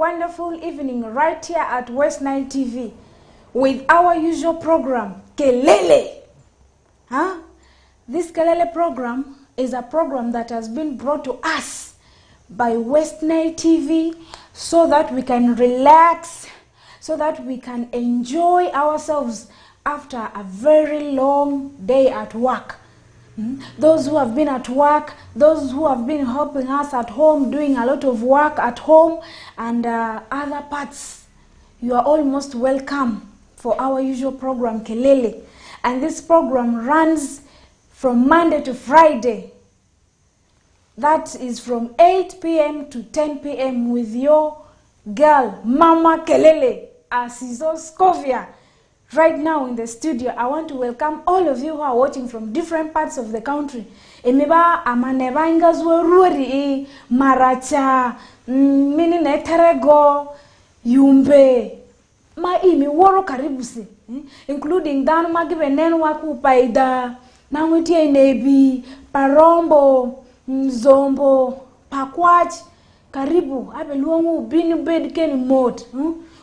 wonderful evening right here at West Nile TV with our usual program, KELELE. This KELELE program is a program that has been brought to us by West Nile TV so that we can relax, so that we can enjoy ourselves after a very long day at work. Those who have been at work, those who have been helping us at home, doing a lot of work at home and other parts, you are all most welcome for our usual program, KELELE. And this program runs from Monday to Friday. That is from 8 p.m. to 10 p.m. with your girl, Mama KELELE, Asizo Scovia. Right now in the studio, I want to welcome all of you who are watching from different parts of the country. Emiba amaneba ingazwe ruori, Maracha, Minineterego, Yumbe, Maimi woro karibusi, including Dan Magibenen Waku Paida, Namutie Nebi, Parombo, Zombo, Pakwach, Karibu, Abeluomu, Binu Bedken Mode,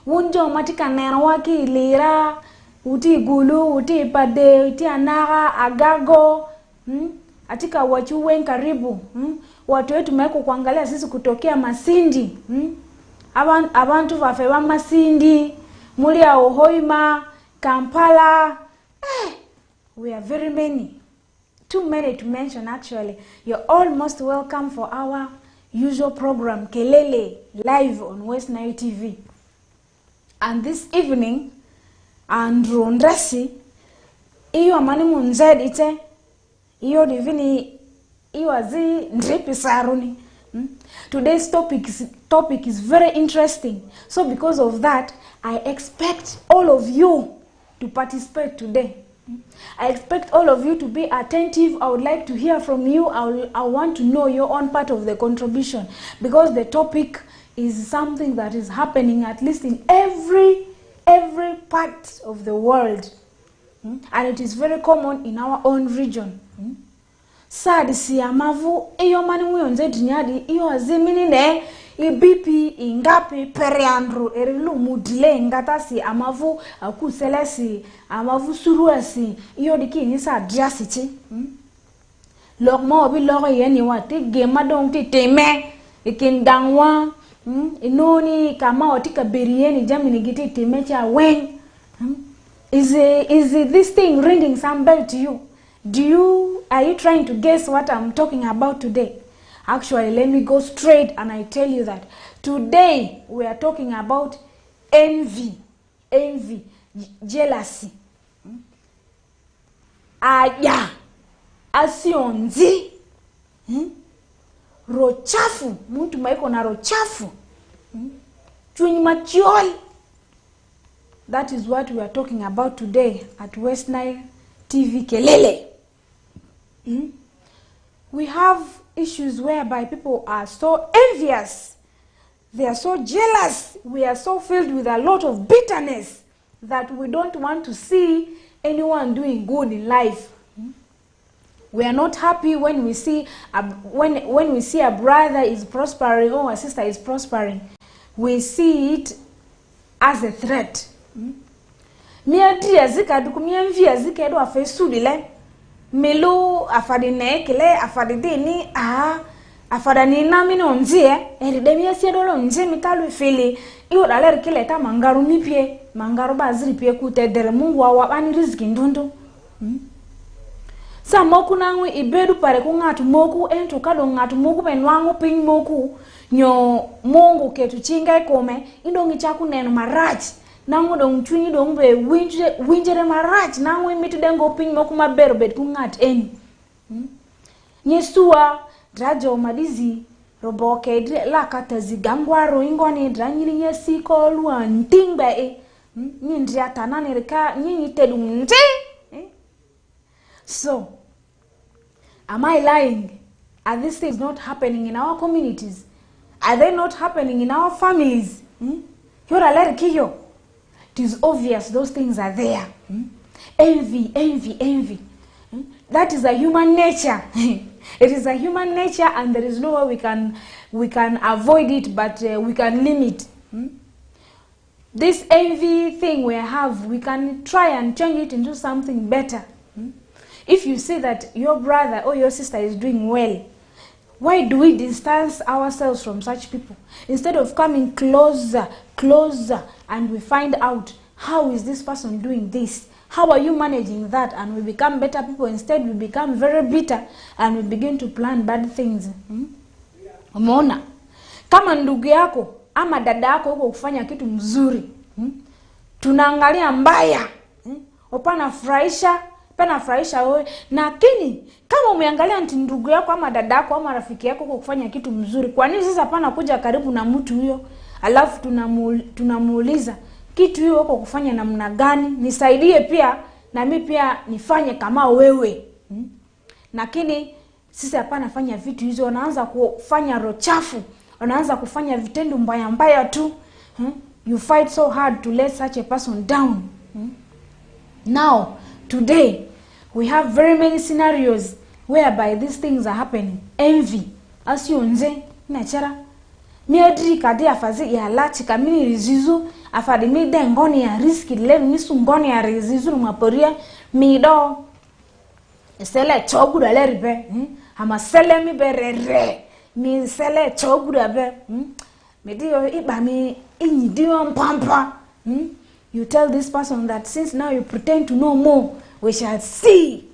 Wunjo Matika Nanwaki, Lira. Uti gulu, uti pade, uti anaga, agago, atika wachu wen karibu, watu wetu meko kuangalia sisi kutokea Masindi, abantu wafewa Masindi, Mulia Ohoima, Kampala, we are very many, too many to mention actually. You're all most welcome for our usual program, KELELE, live on West Nile TV. And this evening, Andrew Ndresi, iyo amani munzedi ite, iyo divini, iyo azi ndripi saruni. Today's topic is very interesting. So because of that, I expect all of you to participate today. I expect all of you to be attentive. I would like to hear from you. I want to know your own part of the contribution, because the topic is something that is happening at least in every part of the world, and it is very common in our own region. Sad si amavu iyo mani mwonze dinyadi iyo azimini ne BP ingapi periandru erilu mudile ingata si amavu akuselesi amavu suruasi iyo diki nisa diasiti lokmo obi loko yeni wati gema dongti teme ikindangwa inoni kama otika berieni jamini giti temecha wen. Is this thing ringing some bell to you? Are you trying to guess what I'm talking about today? Actually, let me go straight and I tell you that today we are talking about envy, jealousy. Asionzi, rochafu, muntu maiko na rochafu, chunyi machioli. That is what we are talking about today at West Nile TV KELELE. We have issues whereby people are so envious. They are so jealous. We are so filled with a lot of bitterness that we don't want to see anyone doing good in life. We are not happy when we see when we see a brother is prospering or a sister is prospering. We see it as a threat. Miadri azika dukumia mvi azika edo afesudile melu afadine kele afadidini afadani namini onzie eridemi asiedolo nje mitalu ifili iyo daleri kile ta mangaru mipie mangaru baziri pie kutedere Mungu wabani riziki ndundu. Sa moku nangwe ibedu pare kungatu moku ento kado ngatu moku penwangu ping moku nyo Mungu ketu chinga ikome indongi chaku neno maraji nangu dong chunyi dong be winjere maraj nangu imitu dengo ping moku mabero bed kungat eni. Nyesua drajo madizi roboke la katazi gangwaro ingoni dranyiri nyesi ko luwa ntingbe nyindri atanani rika nyinyi tedu nje. So, am I lying? Are these things not happening in our communities? Are they not happening in our families? It is obvious those things are there. Envy. That is a human nature. It is a human nature, and there is no way we can avoid it, but we can limit This envy thing we have, we can try and change it into something better. If you see that your brother or your sister is doing well, why do we distance ourselves from such people? Instead of coming closer, and we find out, how is this person doing this? How are you managing that? And we become better people. Instead, we become very bitter and we begin to plan bad things. Umeona? Kama ndugu yako ama dada yako huko kufanya kitu mzuri, tunaangalia mbaya. Opana furahisha wewe. Lakini kama umeangalia ndugu yako ama dada yako ama rafiki yako huko kufanya kitu mzuri, kwa nini sasa hapana kuja karibu na mtu huyo? Alafu tunamuuliza, kitu hiyo huko kufanya namna gani? Nisaidie pia na mimi pia nifanye kama wewe. Lakini sisi hapana fanya vitu hizo, wanaanza kufanya roho chafu, wanaanza kufanya vitendo mbaya tu. You fight so hard to let such a person down. Now, today, we have very many scenarios whereby these things are happening. Envy. Asionze, nachara. Miadri kadi afazi ya lati kamini rizizu. Afadi mide ngoni ya riski lenu nisu ngoni ya rizizu numaporia. Mido. Sele chogura le ribe. Hama sele mi berere. Mi sele chogura be. Mediyo iba mi inyidiyo mpampa. You tell this person that since now you pretend to know more, we shall see.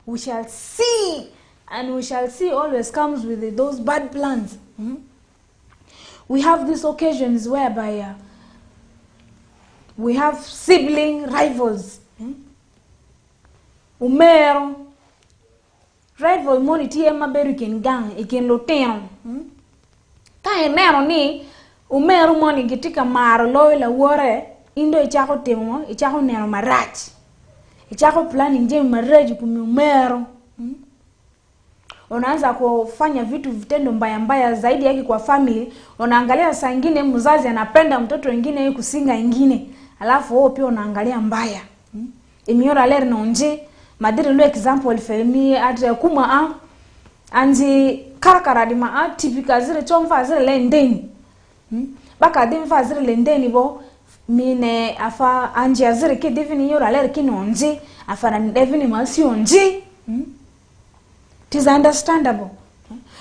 We shall see. And we shall see always comes with those bad plans. We have these occasions whereby we have sibling rivals. Umero. Rival money tiye maberu gang, iken loteno. Ka enero ni, umero money gitika maro loy la wore, indo ichako temo, ichako nero marach. Ichako planning je marriage kumi umero. Unaanza kufanya vitendo mbaya zaidi yake kwa family. Unaangalia saa nyingine mzazi anapenda mtoto wengine kusinga ingine. Alafu wewe pia unaangalia mbaya. Imiora lere na nje. Madiri lo example femi atre kuma anji karakara di ma typical zile chomfa zile lendeni. Baka dimfa zile lendeni bo mine afa anji azire ke devini yora lere kino nje afa na devini masi nje. It is understandable.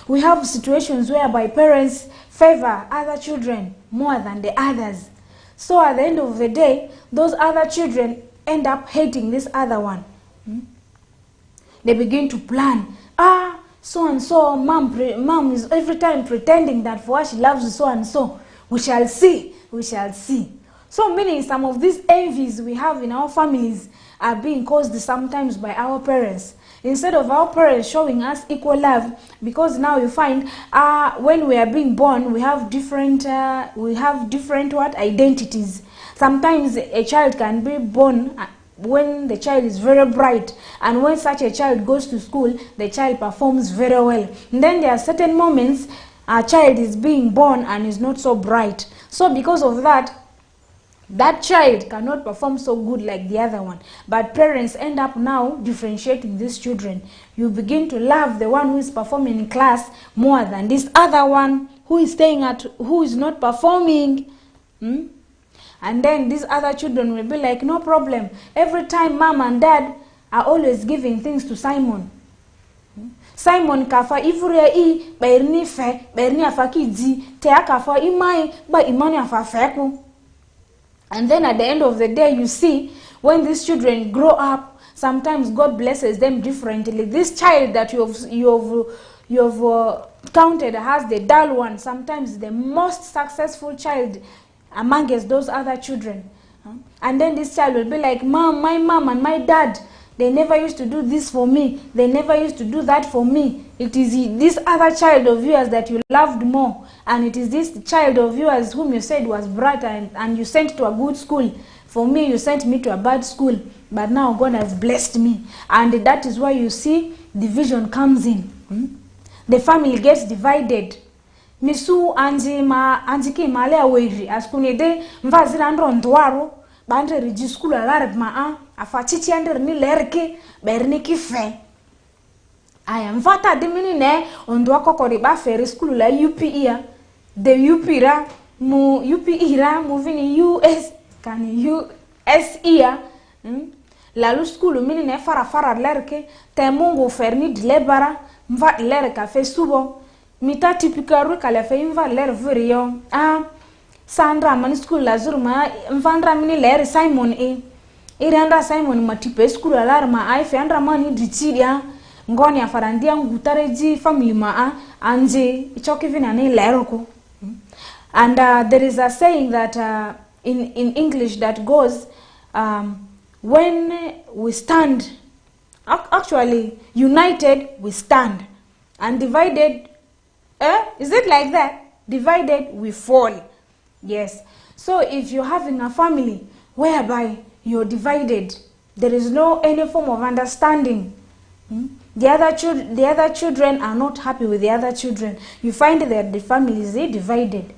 We have situations whereby parents favor other children more than the others. So at the end of the day, those other children end up hating this other one. They begin to plan. So and so, mom is every time pretending that for her she loves so and so. We shall see. So meaning some of these envies we have in our families are being caused sometimes by our parents. Instead of our parents showing us equal love, because now you find when we are being born, we have different identities. Sometimes a child can be born when the child is very bright, and when such a child goes to school, the child performs very well. And then there are certain moments a child is being born and is not so bright. So because of that, that child cannot perform so good like the other one. But parents end up now differentiating these children. You begin to love the one who is performing in class more than this other one who is not performing. And then these other children will be like, no problem. Every time mom and dad are always giving things to Simon. Simon kafa ivuria berni afakidi te akafa imai ba imani afafeku. And then at the end of the day, you see, when these children grow up, sometimes God blesses them differently. This child that you've counted as the dull one, sometimes the most successful child amongst those other children. And then this child will be like, Mom, my mom and my dad, they never used to do this for me. They never used to do that for me. It is this other child of yours that you loved more. And it is this child of yours whom you said was bright and you sent to a good school. For me, you sent me to a bad school. But now God has blessed me. And that is why you see division comes in. The family gets divided. Misu anjiki male aweri. Askunede mvazira ndwaro. Bande regiskulu alarib maa. Afachichi ander ni lerke. Berni kife. Aya mfata dimini ne ondwa kokori ba fere skulu la UP iya. The UP ra mu UP ira mu vini US kan US ia la lu school mini ne fara lerke te mungu ferni de lebara mva ler ka fe subo mita tipikaru kala fe mva ler vrio Sandra mani school la zurma mvandra mini ler Simon iranda Simon matipe school alarma ai fe andra mani ditidia ngoni afarandia ngutareji family ma anje ichoki vina ne leroko. And there is a saying that in English that goes when we stand, actually united we stand, and divided, is it like that? Divided we fall. Yes. So if you're having a family whereby you're divided, there is no any form of understanding. The other children are not happy with the other children. You find that the family is divided.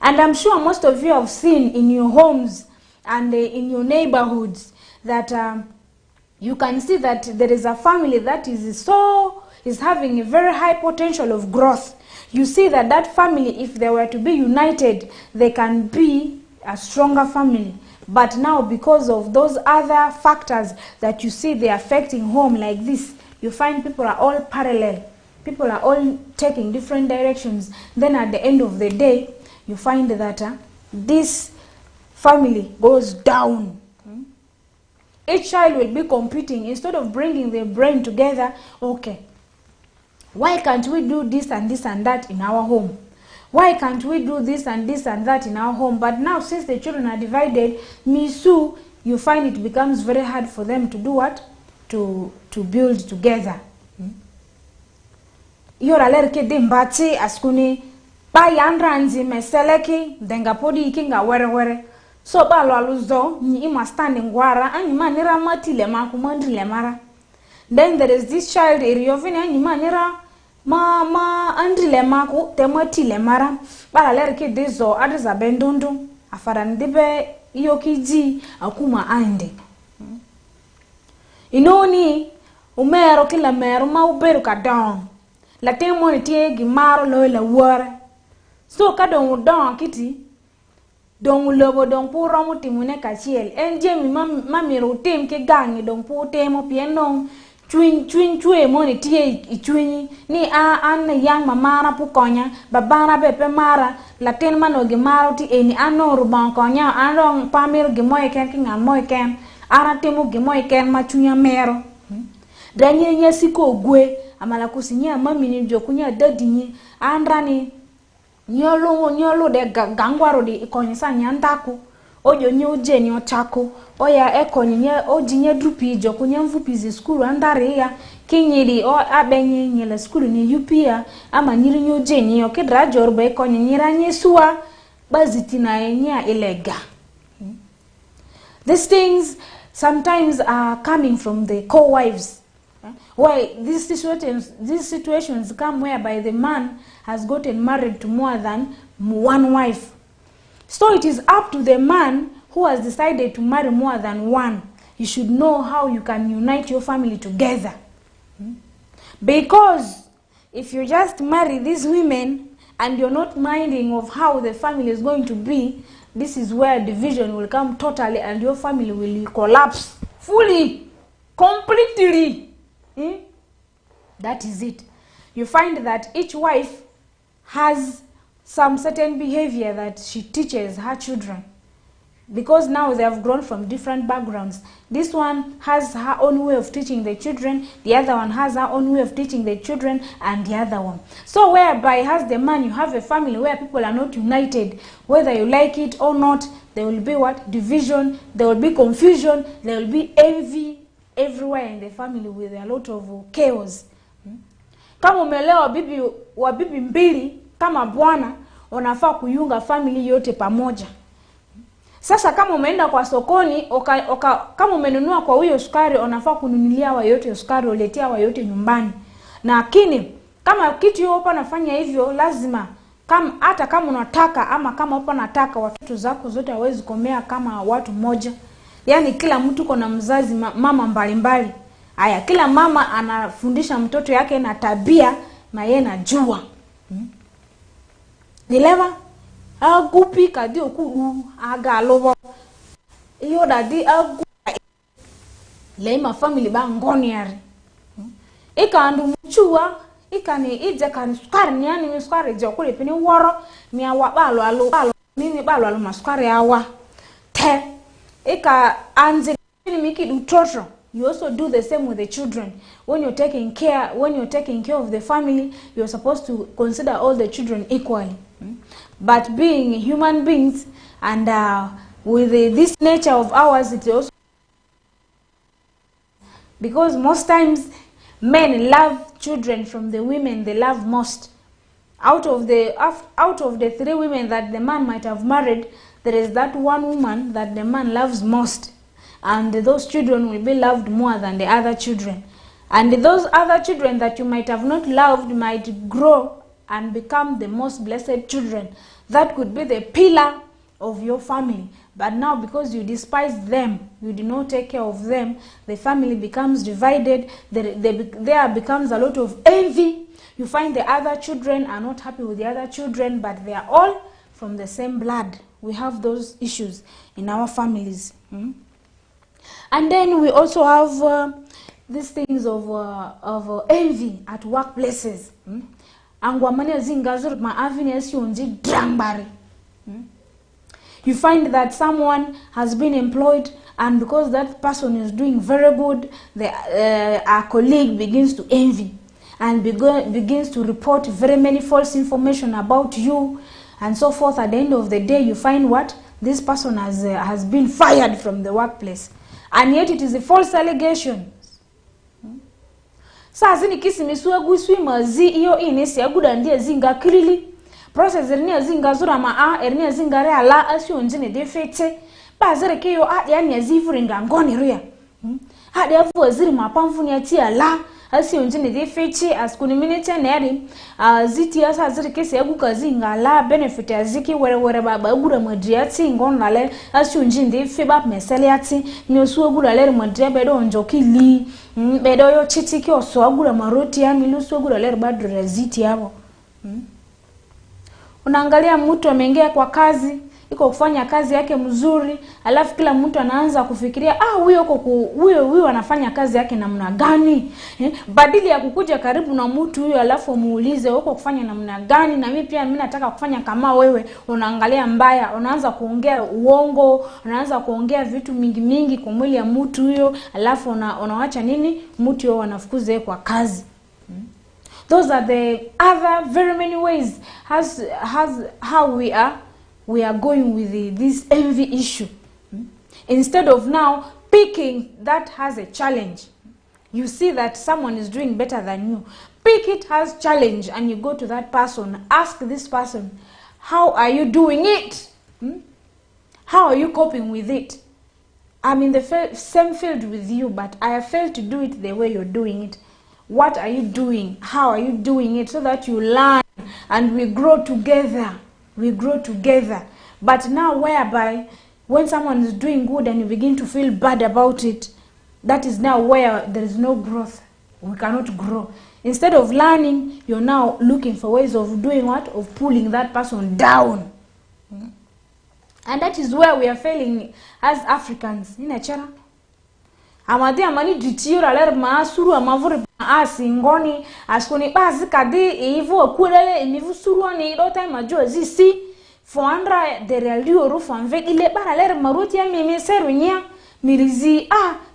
And I'm sure most of you have seen in your homes and in your neighborhoods that you can see that there is a family that is having a very high potential of growth. You see that that family, if they were to be united, they can be a stronger family. But now, because of those other factors that you see they affecting home like this, you find people are all parallel. People are all taking different directions. Then at the end of the day, you find that this family goes down. Each child will be competing instead of bringing their brain together. Okay, why can't we do this and this and that in our home? Why can't we do this and this and that in our home? But now, since the children are divided, you find it becomes very hard for them to do what? To build together. You're alerke dimbachi askuni ba yandra nzi meseleki denga podi ikinga were. So ba lo aluzo ni ima standing wara anyi manira matile makumandile mara. Then there is this child eriovini anyi manira ma andile maku tematile mara. Ba alerke dezo adiza bendundu afarandibe iyokiji akuma ande. Inoni umero kila mero ma uberu ka don. La temo ni tie gimaro lo la wore. So ka don don kiti don lobo don puro mutimune ka chiel. Enje mi mamiro tem ke gangi don pu temo piendong chue mo ni tie ichuni ni an yang mamara pu konya babara bepe mara la ten mano gimaro ti eni anoru ban konya anong pamir gimoy ken kingan moy ken ara temo gimoy ken machunya mero. Danye nye siko gwe amala kusinya mami ni jokunya dadinyi andrani nyolo de gangwaro di ikonyisa nyandaku ojo nye ujeni otako oya ekonye ojinye drupi jokunya mfupizi skulu andare ya kinyiri o abenye nyele skulu ni upia ama nyiri nye ujeni okidra jorbe ekonye nyiranye suwa bazitina enya ilega. These things sometimes are coming from the co-wives. Why these situations come whereby the man has gotten married to more than one wife. So it is up to the man who has decided to marry more than one. You should know how you can unite your family together. Because if you just marry these women and you're not minding of how the family is going to be, this is where division will come totally and your family will collapse fully, completely. That is it. You find that each wife has some certain behavior that she teaches her children. Because now they have grown from different backgrounds. This one has her own way of teaching the children, the other one has her own way of teaching the children, and the other one. So whereby as the man, you have a family where people are not united. Whether you like it or not, there will be what? Division, there will be confusion, there will be envy everywhere in the family with a lot of chaos. Kama umelewa bibi mbili, kama bwana, unafaa kuyunga family yote pamoja. Sasa kama umeenda kwa sokoni, kama umenunua kwa huyo sukari, unafaa kununulia wa yote sukari, uletea wa yote nyumbani. Lakini kama kitu yote unafanya hivyo, lazima hata kama unataka ama kama unataka watoto zako zote hawezi komea kama watu moja. Yani kila mtu kuna mzazi mama mbalimbali. Haya, kila mama anafundisha mtoto yake na tabia na yeye najua. Nielewa? agupi kadi okudu aga lobo iyo dadi agu lema family ba ngoniari ikandu muchua ikani ije kan sukari ni ani mi sukari je okure pini woro mi awa balo alo nini balo alo masukari awa te ika anzi mi kidu toto. You also do the same with the children. When you're taking care of the family, you're supposed to consider all the children equally. But being human beings and with this nature of ours, it's also because most times men love children from the women they love most. Out of the 3 women that the man might have married, there is that one woman that the man loves most. And those children will be loved more than the other children. And those other children that you might have not loved might grow and become the most blessed children. That could be the pillar of your family. But now because you despise them, you do not take care of them, the family becomes divided, there becomes a lot of envy. You find the other children are not happy with the other children, but they are all from the same blood. We have those issues in our families. And then we also have these things of envy at workplaces. You find that someone has been employed, and because that person is doing very good, our colleague begins to envy and begins to report very many false information about you and so forth. At the end of the day, you find what? This person has been fired from the workplace. And yet it is a false allegation. Sasa ni kisi misuagu swima zi iyo inesi aguda ndiye zinga kirili. Process ernia zinga zura maa ernia zinga rea la asyo njine defete. Bazere keyo yani azifu nga ngoni ria. Hadi afu aziri mapamfu ni atia la asyo njine defete askuni minute neri ziti asa aziri kesi aguka zinga la benefit aziki were baba aguda madriati ngon nale asyo njine defe bab mesele ati nyosu aguda leri madria bedo njokili bedo yo chitiki oso aguda maroti ya milusu aguda leri badre ziti yabo. Unaangalia mtu ameingia kwa kazi, iko kufanya kazi yake mzuri, alafu kila mtu anaanza kufikiria huyo anafanya kazi yake namna gani? Badili ya kukuja karibu na mtu huyo alafu muulize uko kufanya namna gani, na mimi pia nataka kufanya kama wewe, unaangalia mbaya, unaanza kuongea uongo, unaanza kuongea vitu mingi kwa mwili ya mtu huyo, alafu unaacha nini? Mtu huyo anafukuza kwa kazi. Those are the other very many ways how we are going with this envy issue. Instead of now picking that has a challenge. You see that someone is doing better than you. Pick it has challenge and you go to that person. Ask this person, how are you doing it? How are you coping with it? I'm in the same field with you, but I have failed to do it the way you're doing it. What are you doing? How are you doing it? So that you learn and we grow together. We grow together. But now whereby when someone is doing good and you begin to feel bad about it, that is now where there is no growth. We cannot grow. Instead of learning, you're now looking for ways of doing what? Of pulling that person down. And that is where we are failing as Africans. Amadi amani ditira ler maasuru amavuri asingoni askoni bazi kadi ivo kulele imivu suruani dota majo zisi foandra deralio rufu anvek ile bara ler maruti ya mimi serunya mirizi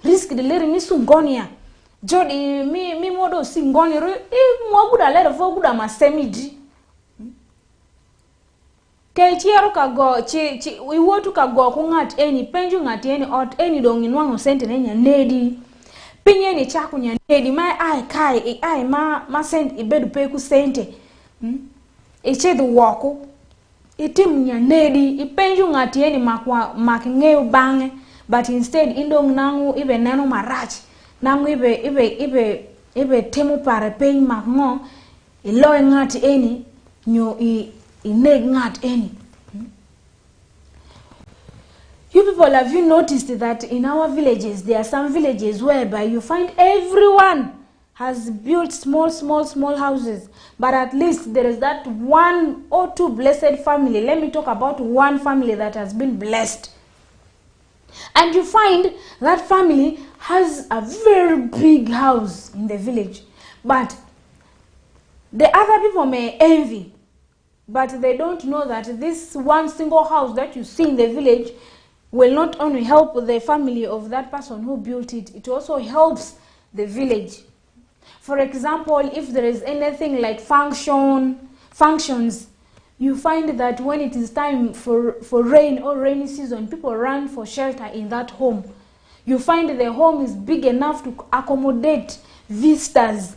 risk de ler misungonia jodi mi modo singoni ru mwaguda ler voguda masemidi Kechiaro kago chi iwotu kago kungat eni penju ngati eni ot eni donginwango sente nenya nedi pinye ni chaku nya nedi mai kai ma sent ibedu peku sente echedu woko itim nya nedi ipenju ngati eni makngeu bange but instead indong nangu ibe neno marachi nangu ibe temu pare pen makngo iloy ngati eni nyo not any. You people, have you noticed that in our villages, there are some villages whereby you find everyone has built small houses, but at least there is that one or two blessed family. Let me talk about one family that has been blessed. And you find that family has a very big house in the village, but the other people may envy, but they don't know that this one single house that you see in the village will not only help the family of that person who built it, it also helps the village. For example, if there is anything like functions, you find that when it is time for rain or rainy season, people run for shelter in that home. You find the home is big enough to accommodate visitors.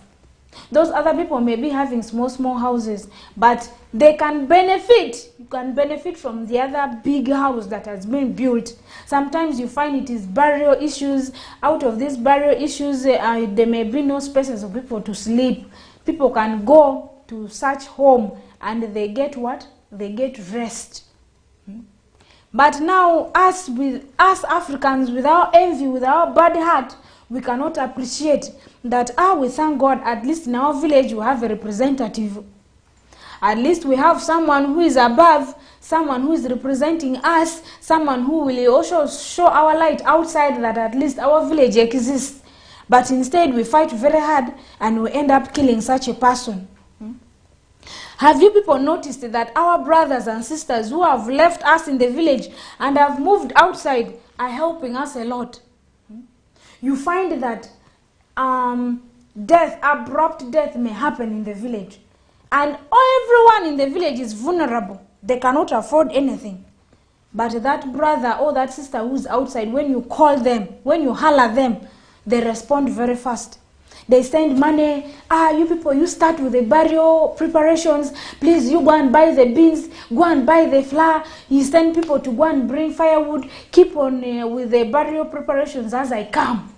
Those other people may be having small houses, but they can benefit. You can benefit from the other big house that has been built. Sometimes you find it is burial issues. Out of these burial issues, there may be no spaces for people to sleep. People can go to such home and they get what? They get rest. But now, us Africans, with our envy, with our bad heart, we cannot appreciate that, we thank God, at least in our village we have a representative. At least we have someone who is above, someone who is representing us, someone who will also show our light outside that at least our village exists. But instead we fight very hard and we end up killing such a person. Have you people noticed that our brothers and sisters who have left us in the village and have moved outside are helping us a lot? You find that abrupt death may happen in the village. And everyone in the village is vulnerable. They cannot afford anything. But that brother or that sister who's outside, when you call them, when you holler them, they respond very fast. They send money. You people, you start with the burial preparations. Please, you go and buy the beans. Go and buy the flour. You send people to go and bring firewood. Keep on with the burial preparations as I come.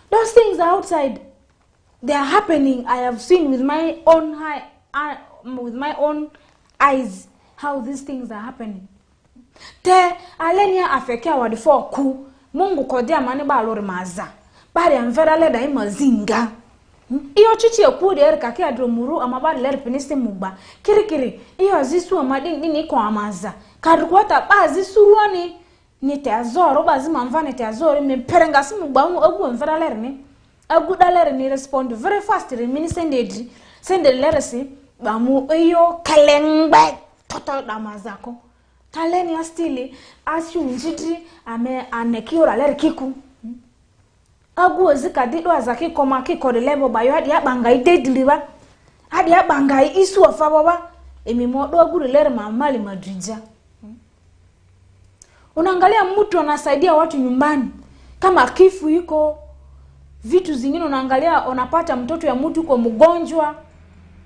Those things are outside. They are happening. I have seen with my own eyes how these things are happening. Te alenia afekia wadifo ku Mungu kodia mani ba lori maza. Bari amvera leda ima zinga. Iyo chichi ekudi erika kia dromuru amabari leri piniste mugba. Kiri. Iyo zisu amading nini kwa amaza. Karukwata ba zisu ruani. Ni te azoro ba zima mvane te azoro. Me perengasi mugba umu mvera leri ni. Aguda leri ni respond very fast. Mini sende leri si. Bamu iyo kalengbe. Total damazako. Taleni ya stili. Asyu njitri anekiora leri kiku. Agu ezika dido azaki koma kiko de lebo bayo hadi ya bangai dedliwa. Hadi ya bangai isu wafabawa. Emimodo agu de lere mamali madrija. Unaangalia mtu anasaidia watu nyumbani. Kama kifu iko, vitu zingine unaangalia unapata mtoto ya mtu uko mgonjwa.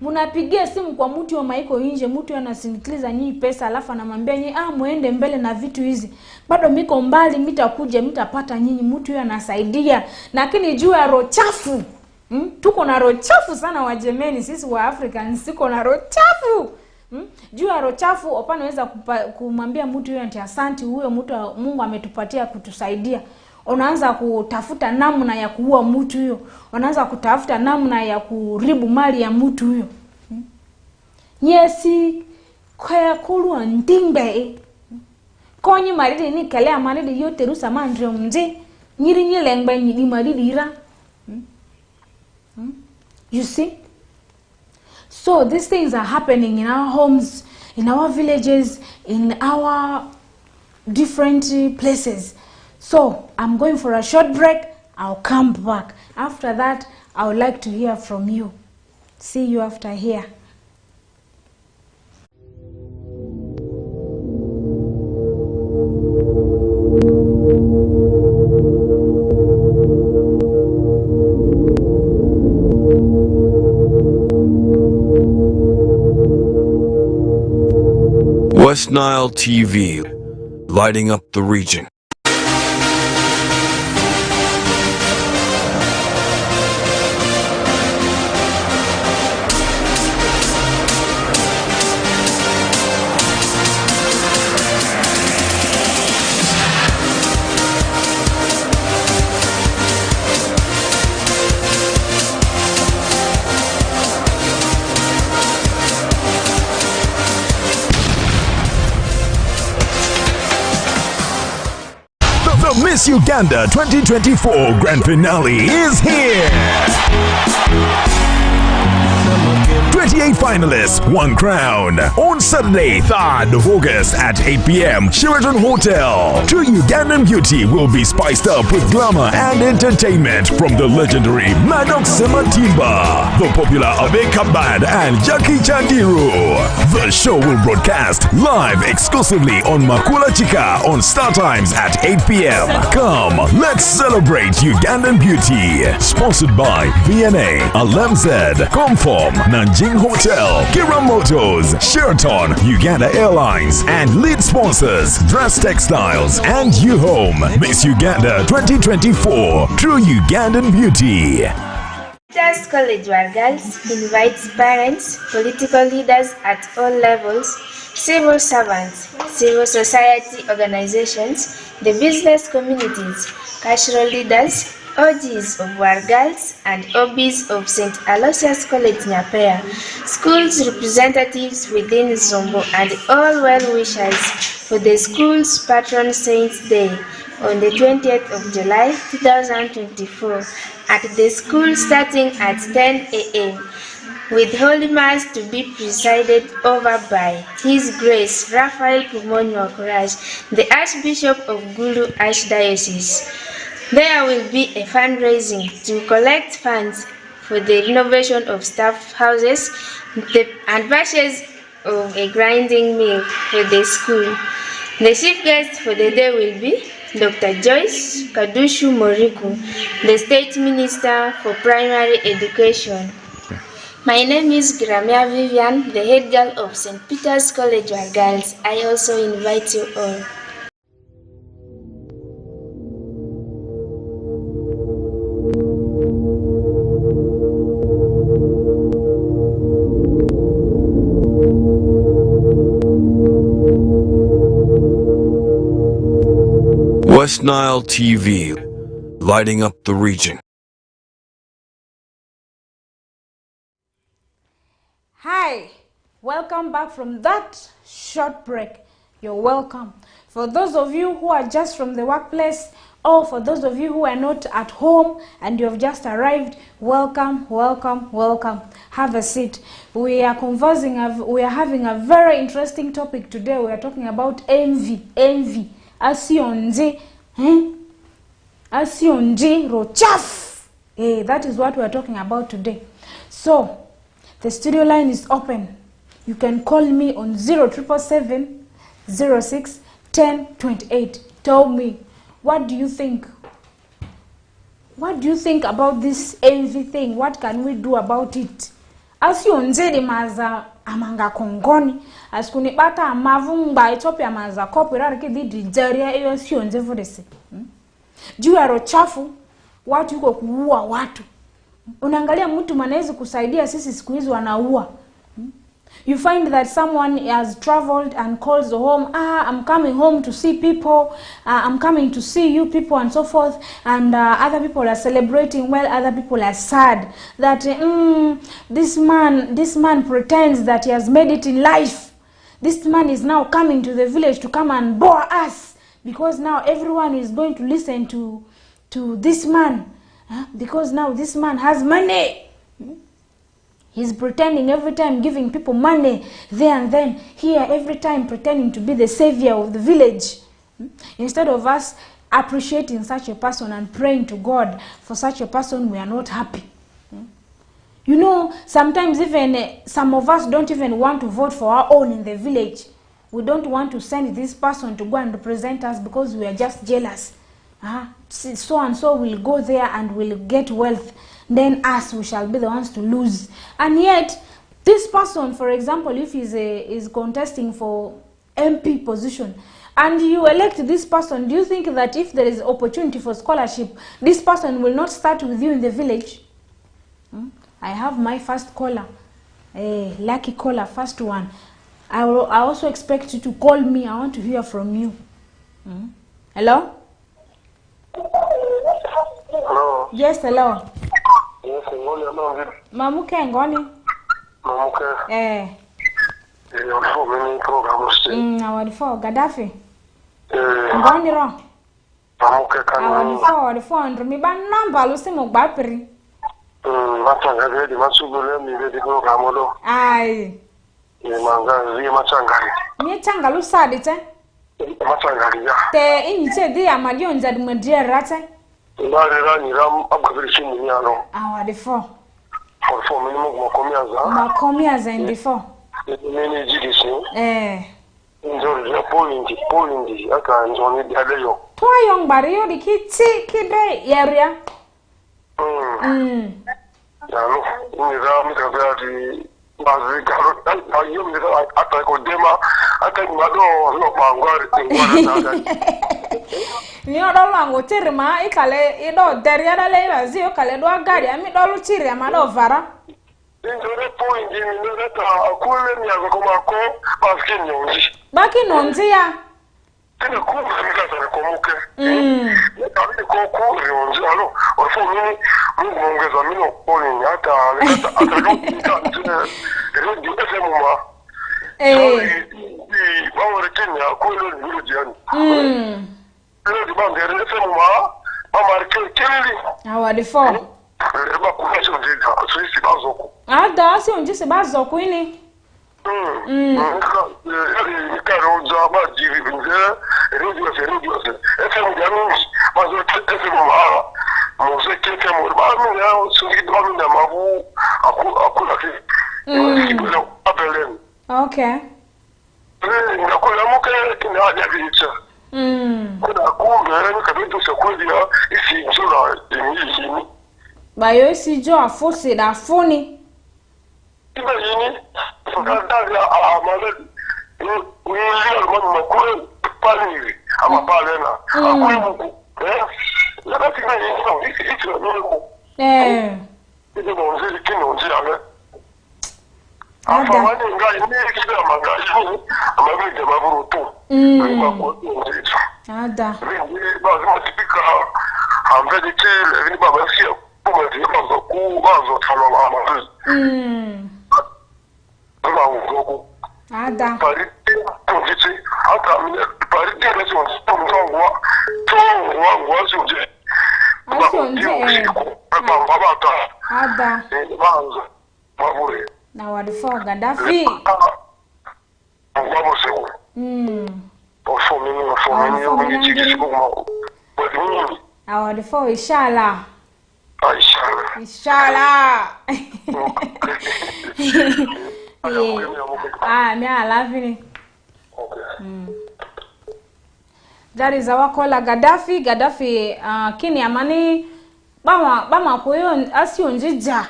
Munapigia simu kwa mtu wa maiko nje, mtu anasindikiza nyinyi pesa alafu anamwambia nyinyi muende mbele na vitu hizi. Bado miko mbali mitakuja mitapata nyinyi, mtu huyo anasaidia. Lakini juu ya roho chafu. Tuko na roho chafu sana wajemeni sisi wa Africans, siko na roho chafu. Juu ya roho chafu upanaweza kumwambia mtu huyo ati asante, huyo mtu Mungu ametupatia kutusaidia. Unaanza kutafuta namna ya kuua mtu huyo. Unaanza kutafuta namna ya kuribu mali ya mtu huyo. Nyesi kwa kulwa ndimbe. Konyi maridi ni kele amaridi yote rusa mandre mje. Nyiri nyelengbe nyidi maridi ira. You see? So these things are happening in our homes, in our villages, in our different places. So, I'm going for a short break. I'll come back. After that, I would like to hear from you. See you after here. West Nile TV, lighting up the region. Miss Uganda 2024 Grand Finale is here. 28 finalists, one crown. On Saturday, 3rd of August at 8 p.m. Sheraton Hotel. True Ugandan beauty will be spiced up with glamour and entertainment from the legendary Maddox Sematimba, the popular Abeka Band, and Jackie Chandiru. The show will broadcast live exclusively on Makula Chika on Star Times at 8 p.m. Come, let's celebrate Ugandan beauty. Sponsored by VNA, Alemzed, Comform, Nanjing Hotel, Kira Motors, Sheraton, Uganda Airlines, and lead sponsors Dress Textiles and U Home. Miss Uganda 2024, True Ugandan Beauty. Peters College Wargals invites parents, political leaders at all levels, civil servants, civil society organizations, the business communities, cultural leaders, OGs of Wargals and OBs of St. Aloysius College Nyapea, schools representatives within Zombo, and all well-wishers for the school's Patron Saints Day on the 20th of July 2024 at the school starting at 10 a.m. with Holy Mass to be presided over by His Grace Raphael Pumonyo Courage, the Archbishop of Gulu Archdiocese. There will be a fundraising to collect funds for the renovation of staff houses and purchase of a grinding mill for the school. The chief guest for the day will be Dr. Joyce Kadushu Moriku, the State Minister for Primary Education. My name is Gramia Vivian, the head girl of St. Peter's College Wargals. I also invite you all. West Nile TV, lighting up the region. Hi, welcome back from that short break. You're welcome. For those of you who are just from the workplace, or for those of you who are not at home and you have just arrived, welcome, welcome, welcome. Have a seat. We are having a very interesting topic today. We are talking about envy. Asionje, Asionje rochaf. That is what we are talking about today. So, the studio line is open. You can call me on 0777 06 10 28. Tell me, what do you think? What do you think about this envy thing? What can we do about it? Asionje de maza amanga kongoni. Askunipata amavumba Ethiopia maza kopera rikidi dijaria iyo asionje vodese. Juu ya rochafu, watu yuko kuua watu. Unaangalia mtu manaweza kusaidia, sisi siku hizi wanaua. You find that someone has traveled and calls home, I'm coming home to see people, I'm coming to see you people and so forth, and other people are celebrating while other people are sad that this man pretends that he has made it in life. This man is now coming to the village to come and bore us because now everyone is going to listen to this man because now this man has money. He's pretending every time, giving people money there and then, here every time pretending to be the savior of the village. Instead of us appreciating such a person and praying to God for such a person, we are not happy. You know, sometimes even some of us don't even want to vote for our own in the village. We don't want to send this person to go and represent us because we are just jealous. So and so will go there and will get wealth. Then us, we shall be the ones to lose. And yet, this person, for example, if he is contesting for MP position, and you elect this person, do you think that if there is opportunity for scholarship, this person will not start with you in the village? I have my first caller, lucky caller, first one. I also expect you to call me. I want to hear from you. Hello? Hello. Yes, hello. Yes, hello. Mamuke ngoni? Mamuke. For many programs. Award for Gaddafi. Ngoni ro? Mamuke kan. The phone mi ba number lu se mo gba pere. Matanga di masugule mi be di ko kamodo. Ai. Manga zi matanga. Mi changa lu sa de te. Matanga ya. Te inyi che di amadi onja de madi rate. Ndare ra ni ram ababiri chini ni ano. The phone. For minimum mo komiaza. Ma komiaza in the phone. Nini jidisi. Njori ya point aka njoni dialeyo. Twa young barrio di kiti kide area. Yalo, ni ra mi ka ba di bazi karo ayo mi ra ata ko dema ata mado no pangwari tingwara ta. Ni odo lango tirima ikale ido deria dale bazi o kale do agari ami do lu tiri amado vara. Njori point ni no ta akule mi akoma ko baski nyonji. Baki nonzi ya. Tena kuma mikasa komuke. Ndio ko ko nyonji alo ofo mimi mungu ongeza mimi poni hata hata radio FM ma. Bawo rekenya ko lo nuru jiani. Ndio bande FM ma mama kelele. The phone. Eba kuna sio ndio sisi bazoko. Da si onje se bazoko ini. Karo zaba jiri binze radio se FM jamus bazo FM ma mose keke mo ba mi ya so ki do mi na mabu akula ki apelen. Okay. Ngakula muke kina hadi abicha. Kuna kumbe ni kabitu sekodi ya isi njura ni. Bayo si jo afose da foni. Ibe yini fukanda ya amale ni lio mo makule pali ama pale na akulu la tina yini no isi no. Ibe mo nzi kino nzi ale. Afawani ngai ni kida manga yini amabe de maburu tu. Ba ko nzi. Ada. Ni ba zima tipika ambe ke ni baba sio kuma di bazo ku bazo talo ama. Ada. Pari tongiti hata mimi pari tele sio tongwa tongwa sio je. Baba ta. Ada. Banzo. Mabure. Na wadifo Gaddafi. Baba sio. Ofo mimi chiki siko ma. Wadifo inshallah. Inshallah. Me I laughing. Okay. That is our caller Gaddafi. Gaddafi kini amani bama koyo asi onjija.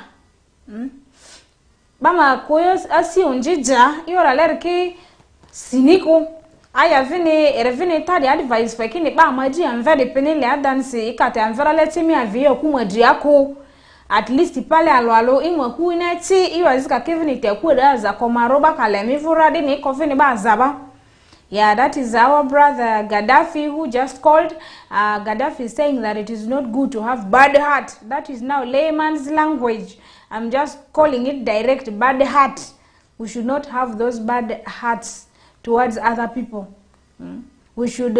Bama koyo asi onjija yora lerki siniko aya vini tadi advice for kini ba maji anva de penile adansi ikate anvera leti mi avie okumadi ako. At least pale alwalo inwa ku na ti iwazika kevin iteku daza komaroba kalemi vuradi ni kofini ba zaba. Yeah, that is our brother Gaddafi who just called. Gaddafi is saying that it is not good to have bad heart. That is now layman's language. I'm just calling it direct bad heart. We should not have those bad hearts towards other people. We should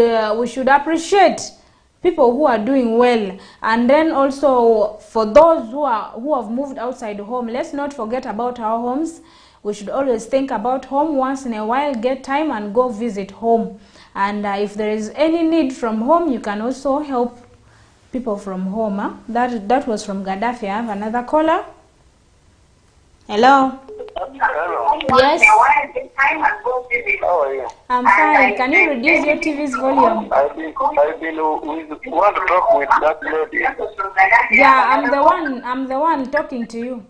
appreciate people who are doing well, and then also for those who have moved outside home, let's not forget about our homes. We should always think about home once in a while, get time and go visit home. And if there is any need from home, you can also help people from home. That was from Gaddafi. I have another caller. Hello. Hello. Yes. How are you? I'm fine. Can you reduce your TV's volume? I want to talk with that lady. Yeah, I'm the one talking to you.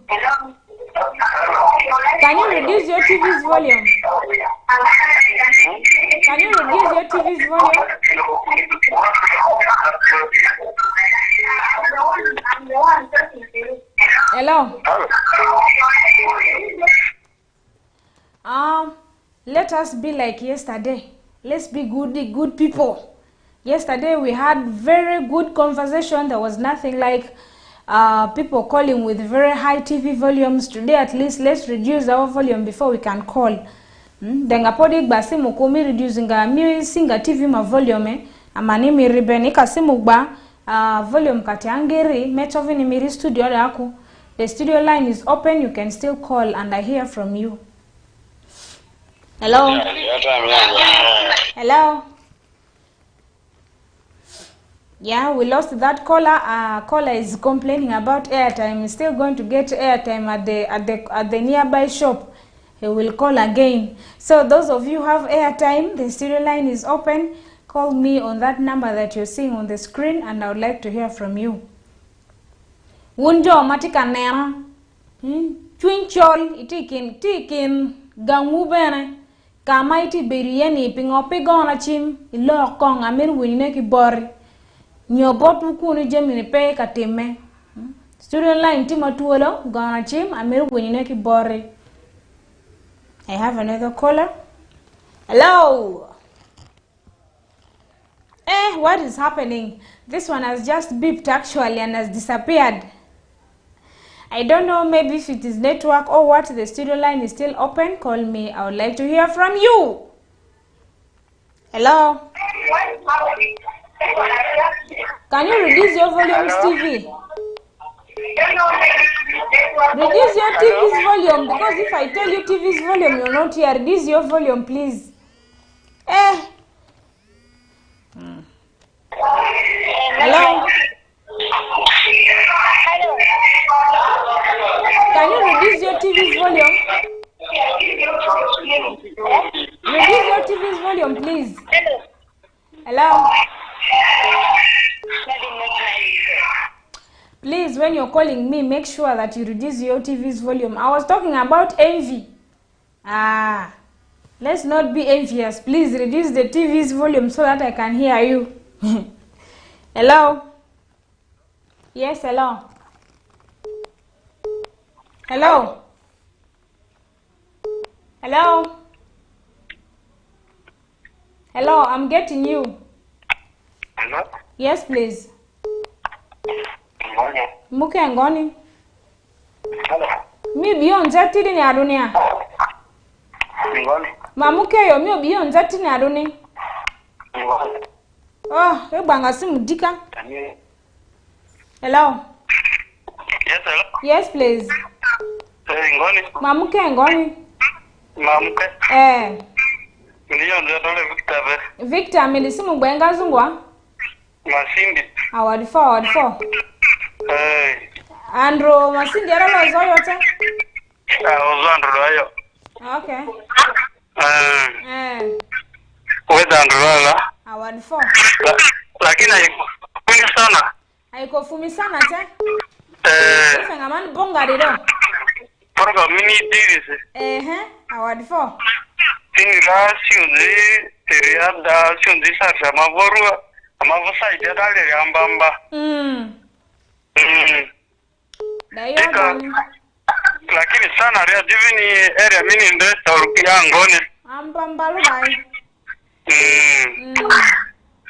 Can you reduce your TV's volume? Can you reduce your TV's volume? Hello. Let us be like yesterday. Let's be good people. Yesterday we had very good conversation. There was nothing like people calling with very high TV volumes. Today at least let's reduce our volume before we can call. Denga podi basi mukumi reducing mi singa TV ma volume Amani miribeni kasimugba volume katiangiri mechovini miri studio yako. The studio line is open, you can still call and I hear from you. Hello? Hello? Yeah, we lost that caller. Caller is complaining about airtime. He's still going to get airtime at the nearby shop. He will call again. So those of you who have airtime, the studio line is open. Call me on that number that you're seeing on the screen and I would like to hear from you. Wunjo matika nena. Twinchol itikin gangu bene. Kama iti berieni pingopi gona chim. Ilo kong amir winine ki bori. Nyobotu kuni jemini pe katime. Studio line tima tuolo gona chim amir winine ki bori. I have another caller. Hello. What is happening? This one has just beeped actually and has disappeared. I don't know, maybe if it is network or what. The studio line is still open. Call me. I would like to hear from you. Hello? Can you reduce your volume, TV? Reduce your TV's volume, because if I tell you TV's volume, you're not here. Reduce your volume, please. Hello? Hello. Can you reduce your TV's volume? Reduce your TV's volume, please. Hello? Please, when you're calling me, make sure that you reduce your TV's volume. I was talking about envy. Let's not be envious. Please reduce the TV's volume so that I can hear you. Hello? Yes, hello. Hello? Hello? Hello, I'm getting you. Hello? Yes, please. Ngoni. Muke ngoni. Hello? Mi biyonza tiri ni adunia. Ngoni. Mamuke yo mi biyonza tiri ni aduni. Ngoni. Ebanga simu dika. Tani. Hello? Yes, hello? Yes, please. Ngoni. Mamuke ngoni. Mamuke. Ndiyo ndio dole Victor be. Victor milisimu gbenga zungwa. Masindi. Award 4. Andro masindi era lo zoyote. Ozandro ayo. Okay. Weda andro la. Award 4. Lakini haikufumi sana. Haikufumi sana te? Ifenga mani bonga dido. Porga mini dirisi. Award 4. Tinga siunzi teriada siunzi sarsa mavorua. Amavusa idadale ambamba. Lakini sana rea divini area mini ndesta urukia ngoni. Ambamba lubai.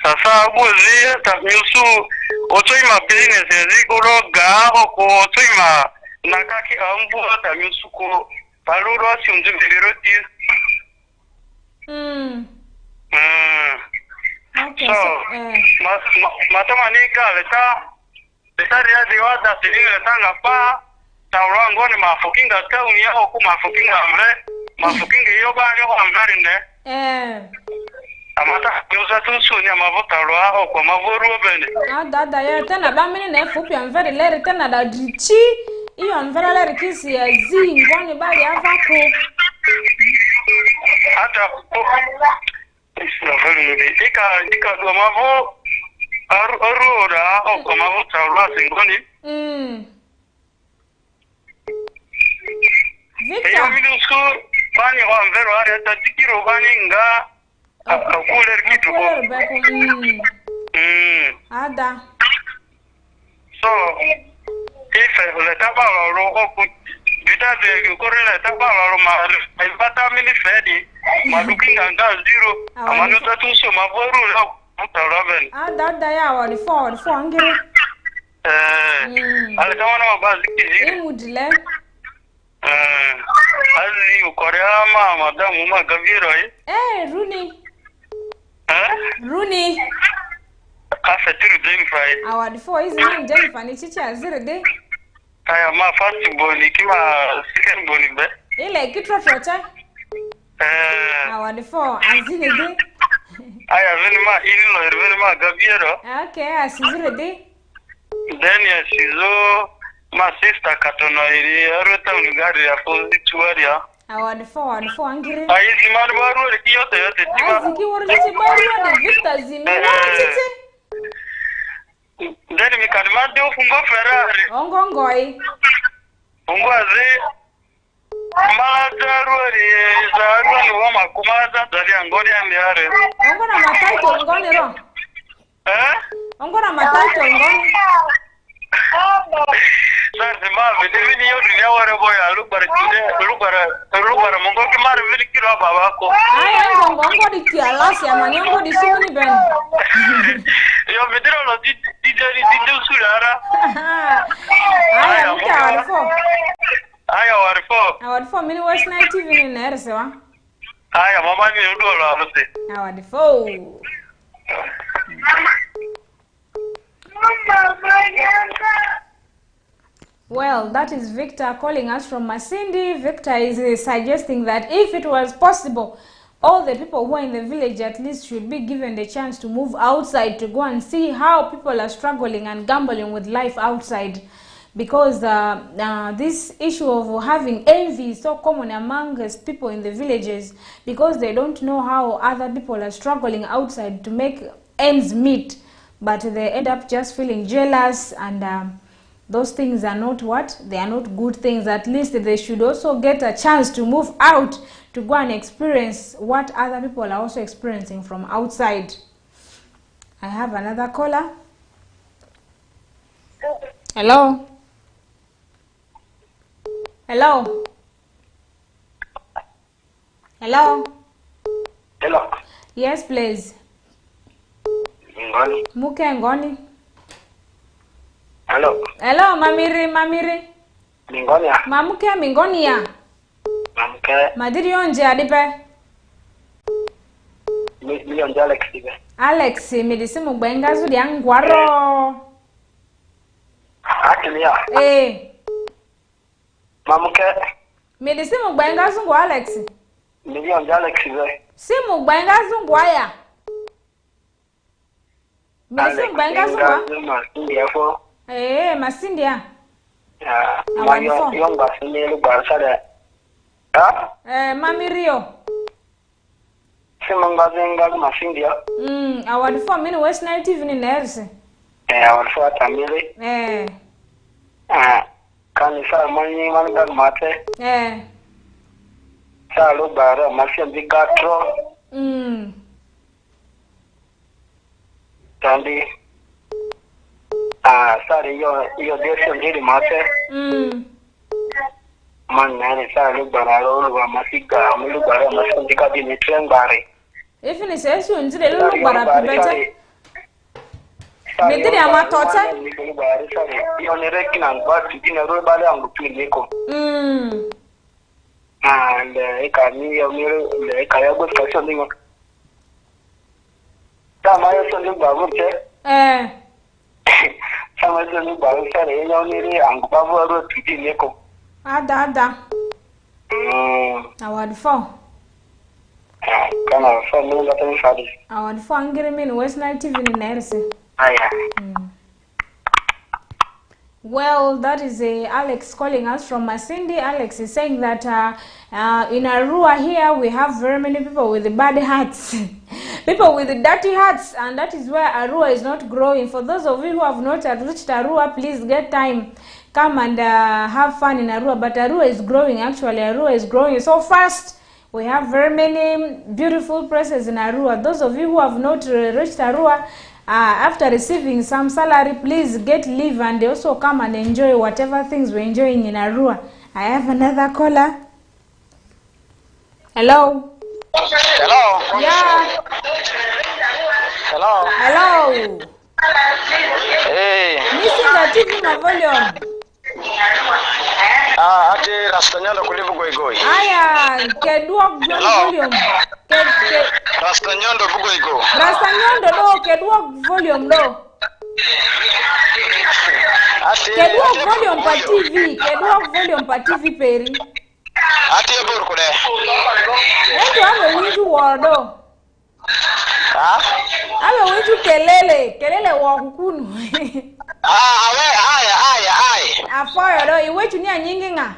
Sasa abuzi tafnyusu otoima business ezikuro gaho ko otoima nakaki ambu tafnyusu ko paluro siunzi viroti. Okay, so matama ni galeta ria diwada silinga tanga pa tawra ngoni mafukinga tauni yao ku mafukinga amre mafukinga yo bali ho amgari ne amata yuza tunsu ni amavuta ro ko mavuru bene dada ya tena ba mini na efupi amvere lere tena da drichi iyo amvere lere kisi ya zi ngoni bali avako hata ika do mavo arura ko mavuta ro singoni Victor mini su bani ho amvere are ta tikiro bani nga akuler kitu ko ada so if le tabalo ro ko bita de ko le tabalo ro ma bata mini fedi madukinga nga zero amano tatu so mavoru la mutaraben ada ya wa 4 ngire ale kama na baziki zero imudile ali ukorea madamu magaviro Rooney fetiru Jennifer. Award 4 is in Jennifer ni chichi azire de. Aya ma first boni kima second boni be. Ile kitro frocha. Award 4 azine de. Aya venima inlo venima gabiero. Okay, asizire de. Then ya shizo ma sister katono iri arota unigari ya pozituaria. Award 4 angire. Aizi maruaru kiyote yote tiba. Aziki worlichi baruwa de Victor zimi chichi. Then mi kadimade ufungo Ferrari. Ongongoi. Ungwaze Madaruari Zaruani wama kumada Zari angoni ambiare. Ongona mataito ngoni ro. Ongona mataito ngoni. Sasa mavi divini yote ni aware boya lubara mungo kimara vili kiro babako. Aya ngongo di kialasi amanyongo di suni ben. Yo mediro lo di surara. Aya mta warfo. Aya warfo. Warfo mini watch night TV ni nerse wa. Aya mama ni udo lo alose. Warfo. Well, that is Victor calling us from Masindi. Victor is suggesting that if it was possible, all the people who are in the village at least should be given the chance to move outside to go and see how people are struggling and gambling with life outside. Because this issue of having envy is so common among people in the villages, because they don't know how other people are struggling outside to make ends meet, but they end up just feeling jealous, and those things are not what? They are not good things. At least they should also get a chance to move out to go and experience what other people are also experiencing from outside. I have another caller. Hello? Hello? Hello? Hello. Yes, please. Ngoni. Muke ngoni. Hello. Hello, mamiri. Mingonia. Mamuke mingonia. Mamke. Madiri onje adipe. Mi onje Alex ibe. Alex, midisi mugbenga zudi angwaro. Akilia. Mamke. Midisi mugbenga zungu Alex. Mi onje Alex ibe. Si mugbenga zungu aya. Midisi mugbenga zungu. Masindi afo. Masindi ya. Mayo yonga sini lugar sare. Mamirio. Simangazenga masindi ya. Award for mini West Night TV ni nerse. Award for tamile. Kanisa mani manga mate. Sa lugar masindi gatro. Tandi. Sorry, yo desho njiri mate. Manane sa lugar alo masiga lugar masindi kadi ni trengare. If ni sesu njire lugar pibete. Mediri amatote. Yo nereki na ngwati dina rubale angupiniko. And ekani yo miro ekaya go kasho ningo. Sama yo sondi babute. Sama yo sondi babute re yo nire angubavu ro tidiniko. Ada. Award 4. Kana so no ngata ni fadi. Award 4 angire min West Night TV ni nerse. Aya. Well, that is Alex calling us from Masindi. Alex is saying that in Arua here we have very many people with bad hearts. People with dirty hearts, and that is where Arua is not growing. For those of you who have not reached Arua, please get time. Come and have fun in Arua. But Arua is growing, actually. Arua is growing so fast. We have very many beautiful places in Arua. Those of you who have not reached Arua, after receiving some salary, please get leave and also come and enjoy whatever things we're enjoying in Arua. I have another caller. Hello? Hello? Yeah. Hello? Hey. Listen the TV my volume. Ati Rastanyando kulivu goigoi. Aya, kedwok volume. Rastanyando bugoigo. Rastanyando do kedwok volume do. Kedua volume pa TV, kedua volume pa TV peri. Ati ebur kude. Endo ame winju wardo. Ame winju kelele wa kukunu. Aya. Afoyo do iwe chunia nyingi nga.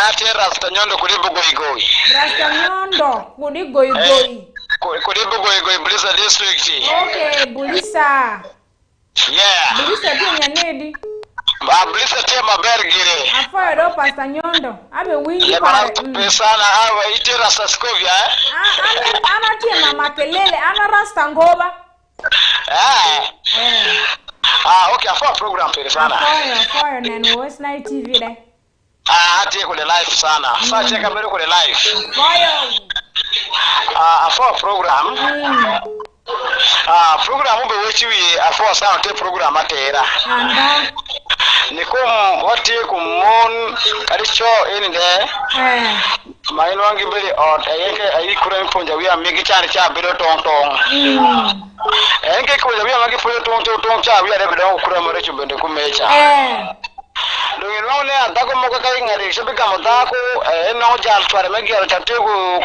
Ati rasta nyondo kudibu goigoi. Rasta nyondo kudi goigoi. Kudibu goigoi Bulisa district. Okay, Bulisa. Yeah. Bulisa tu nyanedi. Bulisa tia mabergire. Afoyo do Pastor Nyondo. Abe wingi pare. Pesana awa iti rasta skovia. Ana tia mama kelele, ana rasta ngoba. Okay, afa program pere sana. Afoyo neno West Night TV de. Ati kule live sana. Fa cheka mbele kule live. Afoyo. Afa program. Program ube wechiwi afa sana te program atera. Anda. Niko wati kumon karicho inde. Maino wangi beli ot ayeke ayikura mponja wia migi chani cha bilo tong. Enke ko wia magi fuyo tong cha wia de bilo kura mare chubende kumecha. Lungi nwaune andako moko kai ngari shibika motako no jal tware megi al tatego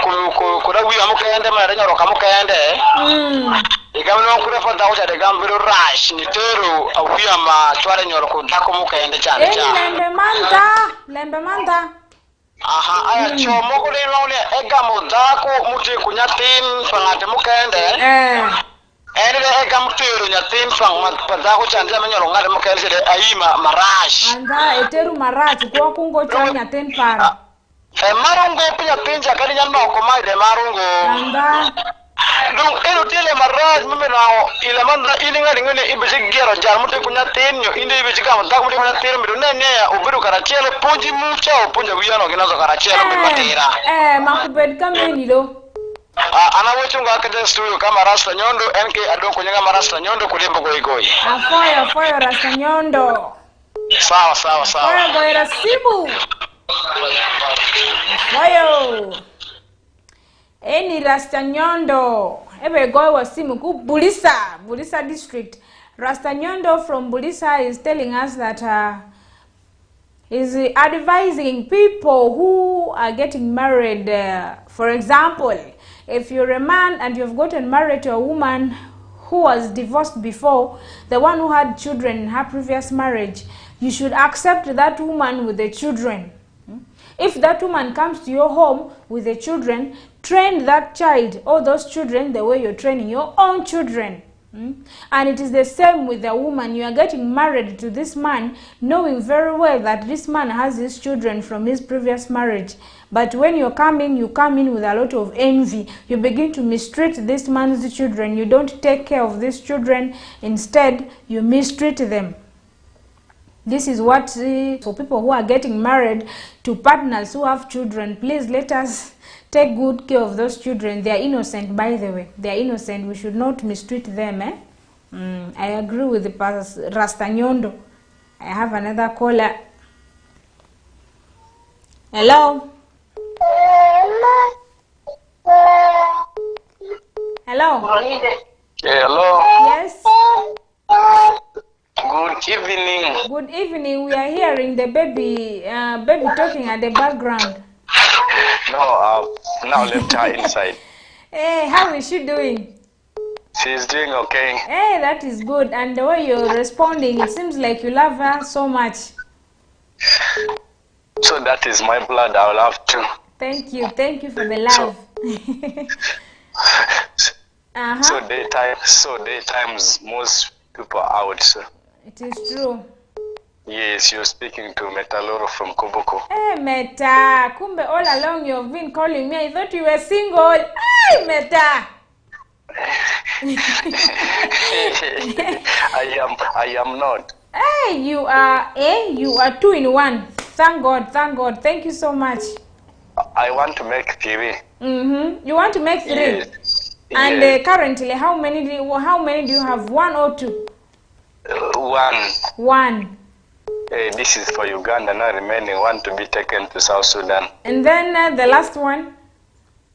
kura wia mukende mare nyoro kamukende. Ikamno kura fa dawo de gambiro rush ni teru awia ma tware nyoro ko dako mukende chani cha. Lembe manta. Aya chomo ko le nwaune egamo dako muti kunyatin fangate mukende. Ene ega mutero nyatin fang padako chanja menyoro ngare mukende de ayima marash. Anda eteru marash kwa kungo cha nyatin para. Marungo pinya pinja kali nyano ko maide marungo. Anda Dung eno tele marash mmenao ile mandra ilinga ngene ibisi gero jar muti kunyatin nyo inde ibisi kama dako muti kunyatin mido nene ya ubiru karachele ponji mucha ponja wiyano kinazo karachele mbatera. Makubed kameni do. Ana wochunga kaja studio kama Rasta Nyondo NK adoko nyanga Rasta Nyondo kulimbo goigoi. Afoyo Rasta Nyondo. Sawa. Afoyo goira simu. Afoyo. Eni Rasta Nyondo. Ebe goi wa simu ku Bulisa district. Rasta Nyondo from Bulisa is telling us that is advising people who are getting married. For example, if you're a man and you've gotten married to a woman who was divorced before, the one who had children in her previous marriage, you should accept that woman with the children. If that woman comes to your home with the children, train that child or those children the way you're training your own children. And it is the same with the woman. You are getting married to this man knowing very well that this man has his children from his previous marriage. But when you come in with a lot of envy. You begin to mistreat this man's children. You don't take care of these children. Instead, you mistreat them. This is what for people who are getting married to partners who have children, please let us take good care of those children. They are innocent, by the way. They are innocent. We should not mistreat them. I agree with the Rasta Nyondo. I have another caller. Hello? Hello? Hello. Yes? Good evening. Good evening. We are hearing the baby talking at the background. No, now left her inside. Hey, how is she doing? She's doing okay. Hey, that is good. And the way you're responding, it seems like you love her so much. So that is my blood. I will have to. Thank you for the love. So daytimes most people are out. So. It is true. Yes, you're speaking to Metaloro from Koboko. Hey, Meta. Kumbe all along you've been calling me. I thought you were single. Hey, Meta. I am not. Hey, you are 2 in 1. Thank God. Thank you so much. I want to make 3. You want to make 3? Yes. And yes. Currently, how many do you have? 1 or 2? 1. This is for Uganda, now remaining 1 to be taken to South Sudan. And then the last one?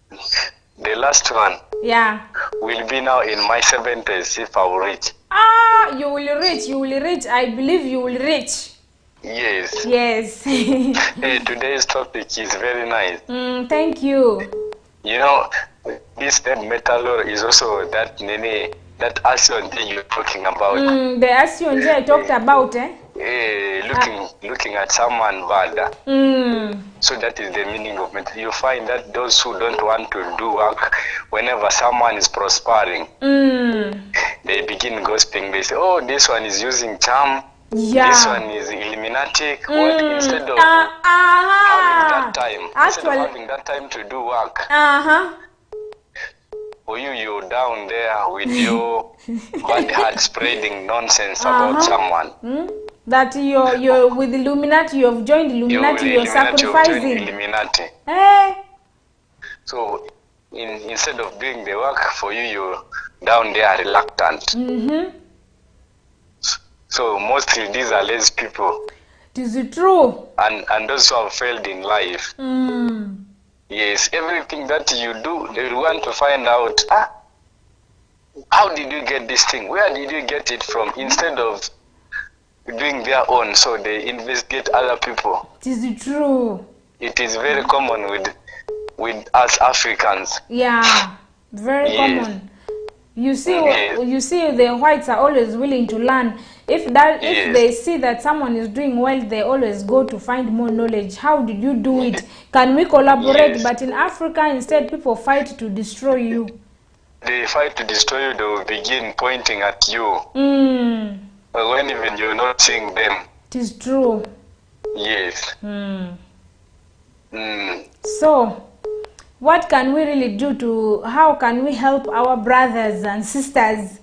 The last one? Yeah. will be now in my 70s if I will reach. Ah, you will reach. I believe you will reach. Yes. Yes. Hey, today's topic is very nice. Thank you. You know, this metalor is also that action thing you're talking about. The action I talked about, eh? Looking at someone bad. So that is the meaning of it. You find that those who don't want to do work, whenever someone is prospering, they begin gossiping. They say, "Oh, this one is using charm. Yeah. This one is Illuminati." What instead of having that time to do work? For you're down there with your bad heart spreading nonsense about someone. That you're with Illuminati, you have joined Illuminati, you're sacrificing. Illuminati. So instead of doing the work for you, you're down there reluctant. So mostly these are lazy people. Is it true? And those who have failed in life. Yes, everything that you do, they want to find out, how did you get this thing? Where did you get it from? Instead of doing their own, so they investigate other people. Is it true? It is very common with us Africans. Yeah, very common. You see, the whites are always willing to learn. If they see that someone is doing well, they always go to find more knowledge. How did you do it? Can we collaborate? But in Africa, instead, people fight to destroy you. They fight to destroy you. They will begin pointing at you. When even you're not seeing them. It is true. Yes. So, what can we really do how can we help our brothers and sisters?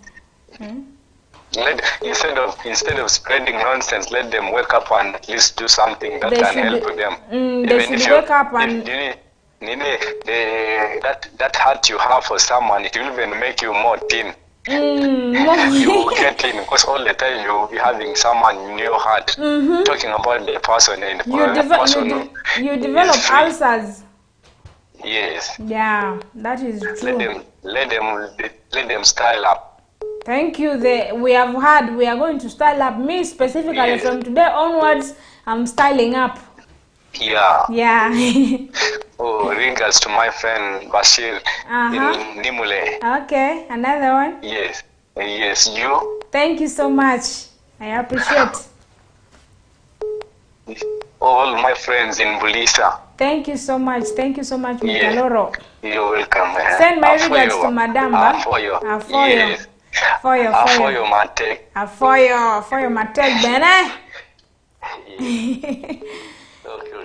Instead of spreading nonsense, let them wake up and at least do something that can help them. They should wake up and... that heart you have for someone, it will even make you more thin. You will get in because all the time you will be having someone in your heart talking about the person and you develop ulcers. Yes. Yeah, that is true. Let them style up. Thank you. We are going to style up. Me specifically, from today onwards, I'm styling up. Yeah. Yeah. Regards to my friend Bashir in Nimule. Okay, another one. Yes. Yes, you. Thank you so much. I appreciate. All my friends in Bulisa. Thank you so much. Thank you so much, Mr. Loro. You're welcome. Send my regards to Madam. Afoyo. Yes. Afoyo Matek. Afoyo Matek, Bene.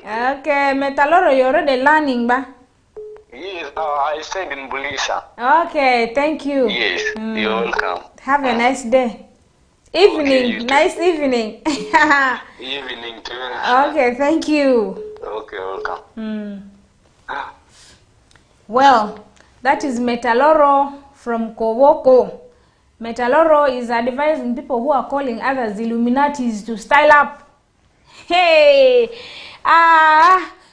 Okay, Metaloro, you're already learning, ba? Yes, I stayed in Bulisa. Okay, thank you. Yes, you're welcome. Have a nice day. Evening, nice evening. Evening too. Okay, thank you. Okay, welcome. Well, that is Metaloro from Kowoko. Metaloro is advising people who are calling others Illuminatis to style up. Hey,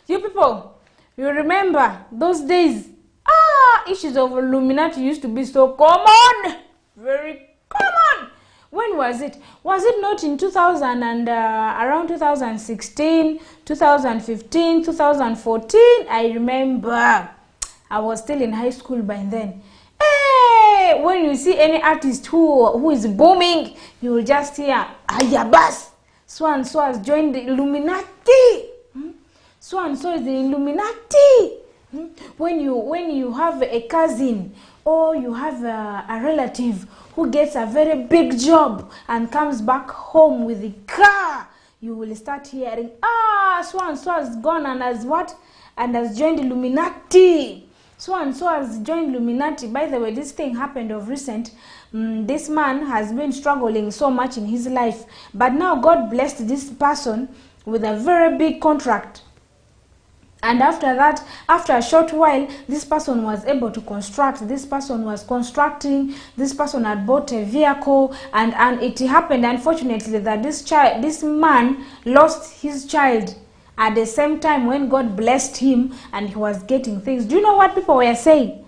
you people, you remember those days? Issues of Illuminati used to be so common, very common. When was it? Was it not in 2000 and around 2016, 2015, 2014? I remember. I was still in high school by then. Hey, when you see any artist who is booming, you will just hear, Ayabas, so and so has joined the Illuminati. So and so is the Illuminati. When you have a cousin or you have a relative who gets a very big job and comes back home with a car, you will start hearing, so and so has gone and has what? And has joined Illuminati. So and so has joined Illuminati. By the way, this thing happened of recent. This man has been struggling so much in his life, but now God blessed this person with a very big contract. And after that, after a short while, this person was able to construct. This person was constructing. This person had bought a vehicle, and it happened, unfortunately, that this man lost his child at the same time when God blessed him and he was getting things. Do you know what people were saying?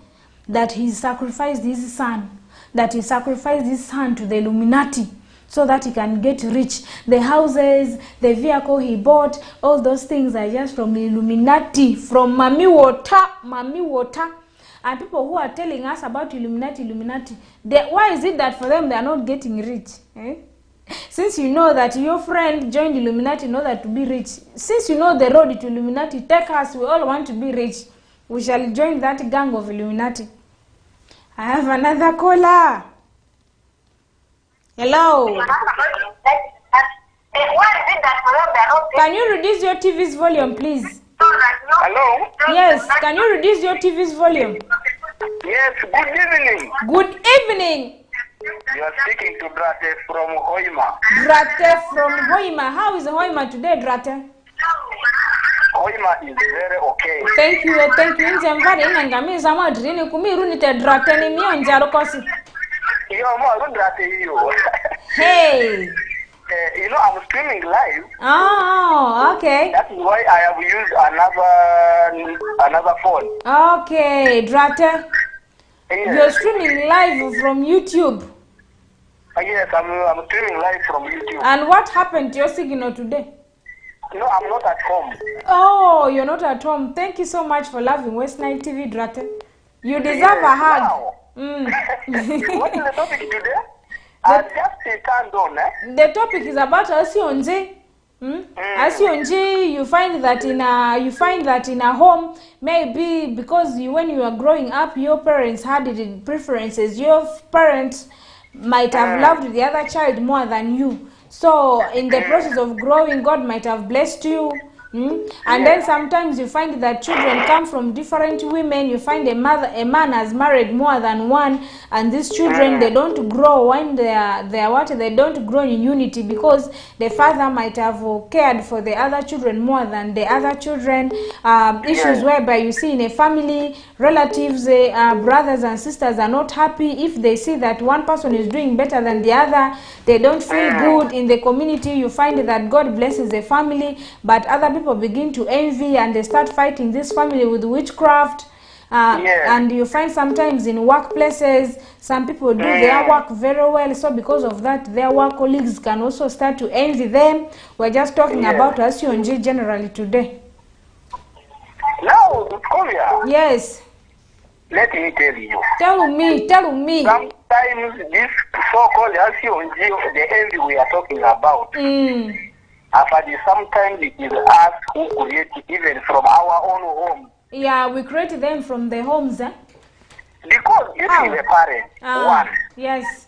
that he sacrificed his son, to the Illuminati so that he can get rich. The houses, the vehicle he bought, all those things are just from the Illuminati, from Mami Water. And people who are telling us about Illuminati, why is it that for them they are not getting rich? Since you know that your friend joined Illuminati in order to be rich, since you know the road to Illuminati, take us, we all want to be rich. We shall join that gang of Illuminati. I have another caller. Hello. Can you reduce your TV's volume, please? Hello? Yes, can you reduce your TV's volume? Yes, good evening. Good evening. You are speaking to Drate from Hoima. Drate from Hoima. How is Hoima today, Drate? Hoima is very okay. Thank you. Nze mvali inangamiza madrini kumirunite Drate ni mionjaro kosi. Drate you. Hey. You know, I'm streaming live. Oh, okay. That's why I have used another phone. Okay, Drate. Yes. You're streaming live from YouTube. Yes, I'm streaming live from YouTube. And what happened to your signal today? No, I'm not at home. Oh, you're not at home. Thank you so much for loving West Nile TV, Drate. You deserve a hug. Wow. What is the topic today? Just turned on, eh? The topic is about Asionje. Asionje, you find that in a home, maybe because when you were growing up, your parents had preferences. Your parents might have loved the other child more than you. So in the process of growing, God might have blessed you. And then sometimes you find that children come from different women. You find a man has married more than one, and these children, they don't grow when they don't grow in unity, because the father might have cared for the other children more than the other children. Issues whereby you see in a family, relatives, brothers and sisters are not happy if they see that one person is doing better than the other. They don't feel good in the community. You find that God blesses the family, but other people begin to envy and they start fighting this family with witchcraft. And you find sometimes in workplaces, some people do their work very well, so because of that, their work colleagues can also start to envy them. We're just talking about Asionji generally today. Now, Korea. Yes. Let me tell you. Tell me. Sometimes this so-called Asionji, the envy we are talking about, sometimes it is us who create it, even from our own home. Yeah, we create them from the homes, eh? Because if you're a parent, one, yes.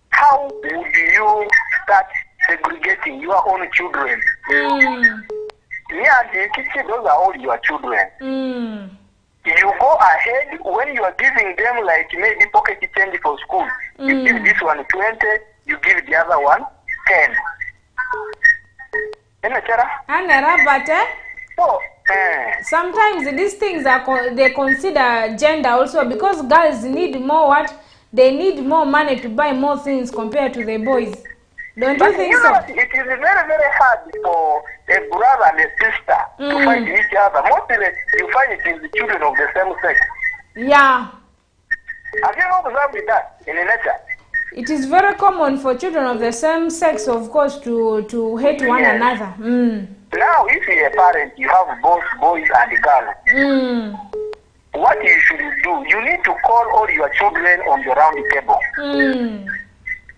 How would you start segregating your own children? Those are all your children. You go ahead when you are giving them like maybe pocket change for school. You give this one 20, you give the other one 10. So, sometimes these things are they consider gender also, because girls need more they need more money to buy more things compared to the boys. Don't you think so? It is very, very hard for a brother and a sister to find each other. Mostly you find it in the children of the same sex. Yeah. Have you observed that in nature? It is very common for children of the same sex, of course, to hate one another. Now, if you're a parent, you have both boys and girls. What you should do, you need to call all your children on the round table.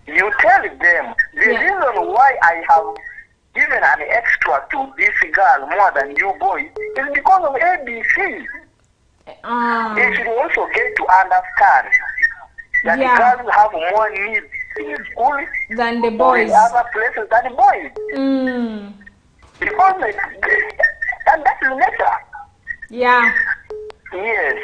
You tell them the reason why I have given an extra to this girl more than you boys is because of ABC. They should also get to understand that the girls have more needs in school than the boys, in other places than the boys. Because and that's nature. Yeah. Yes.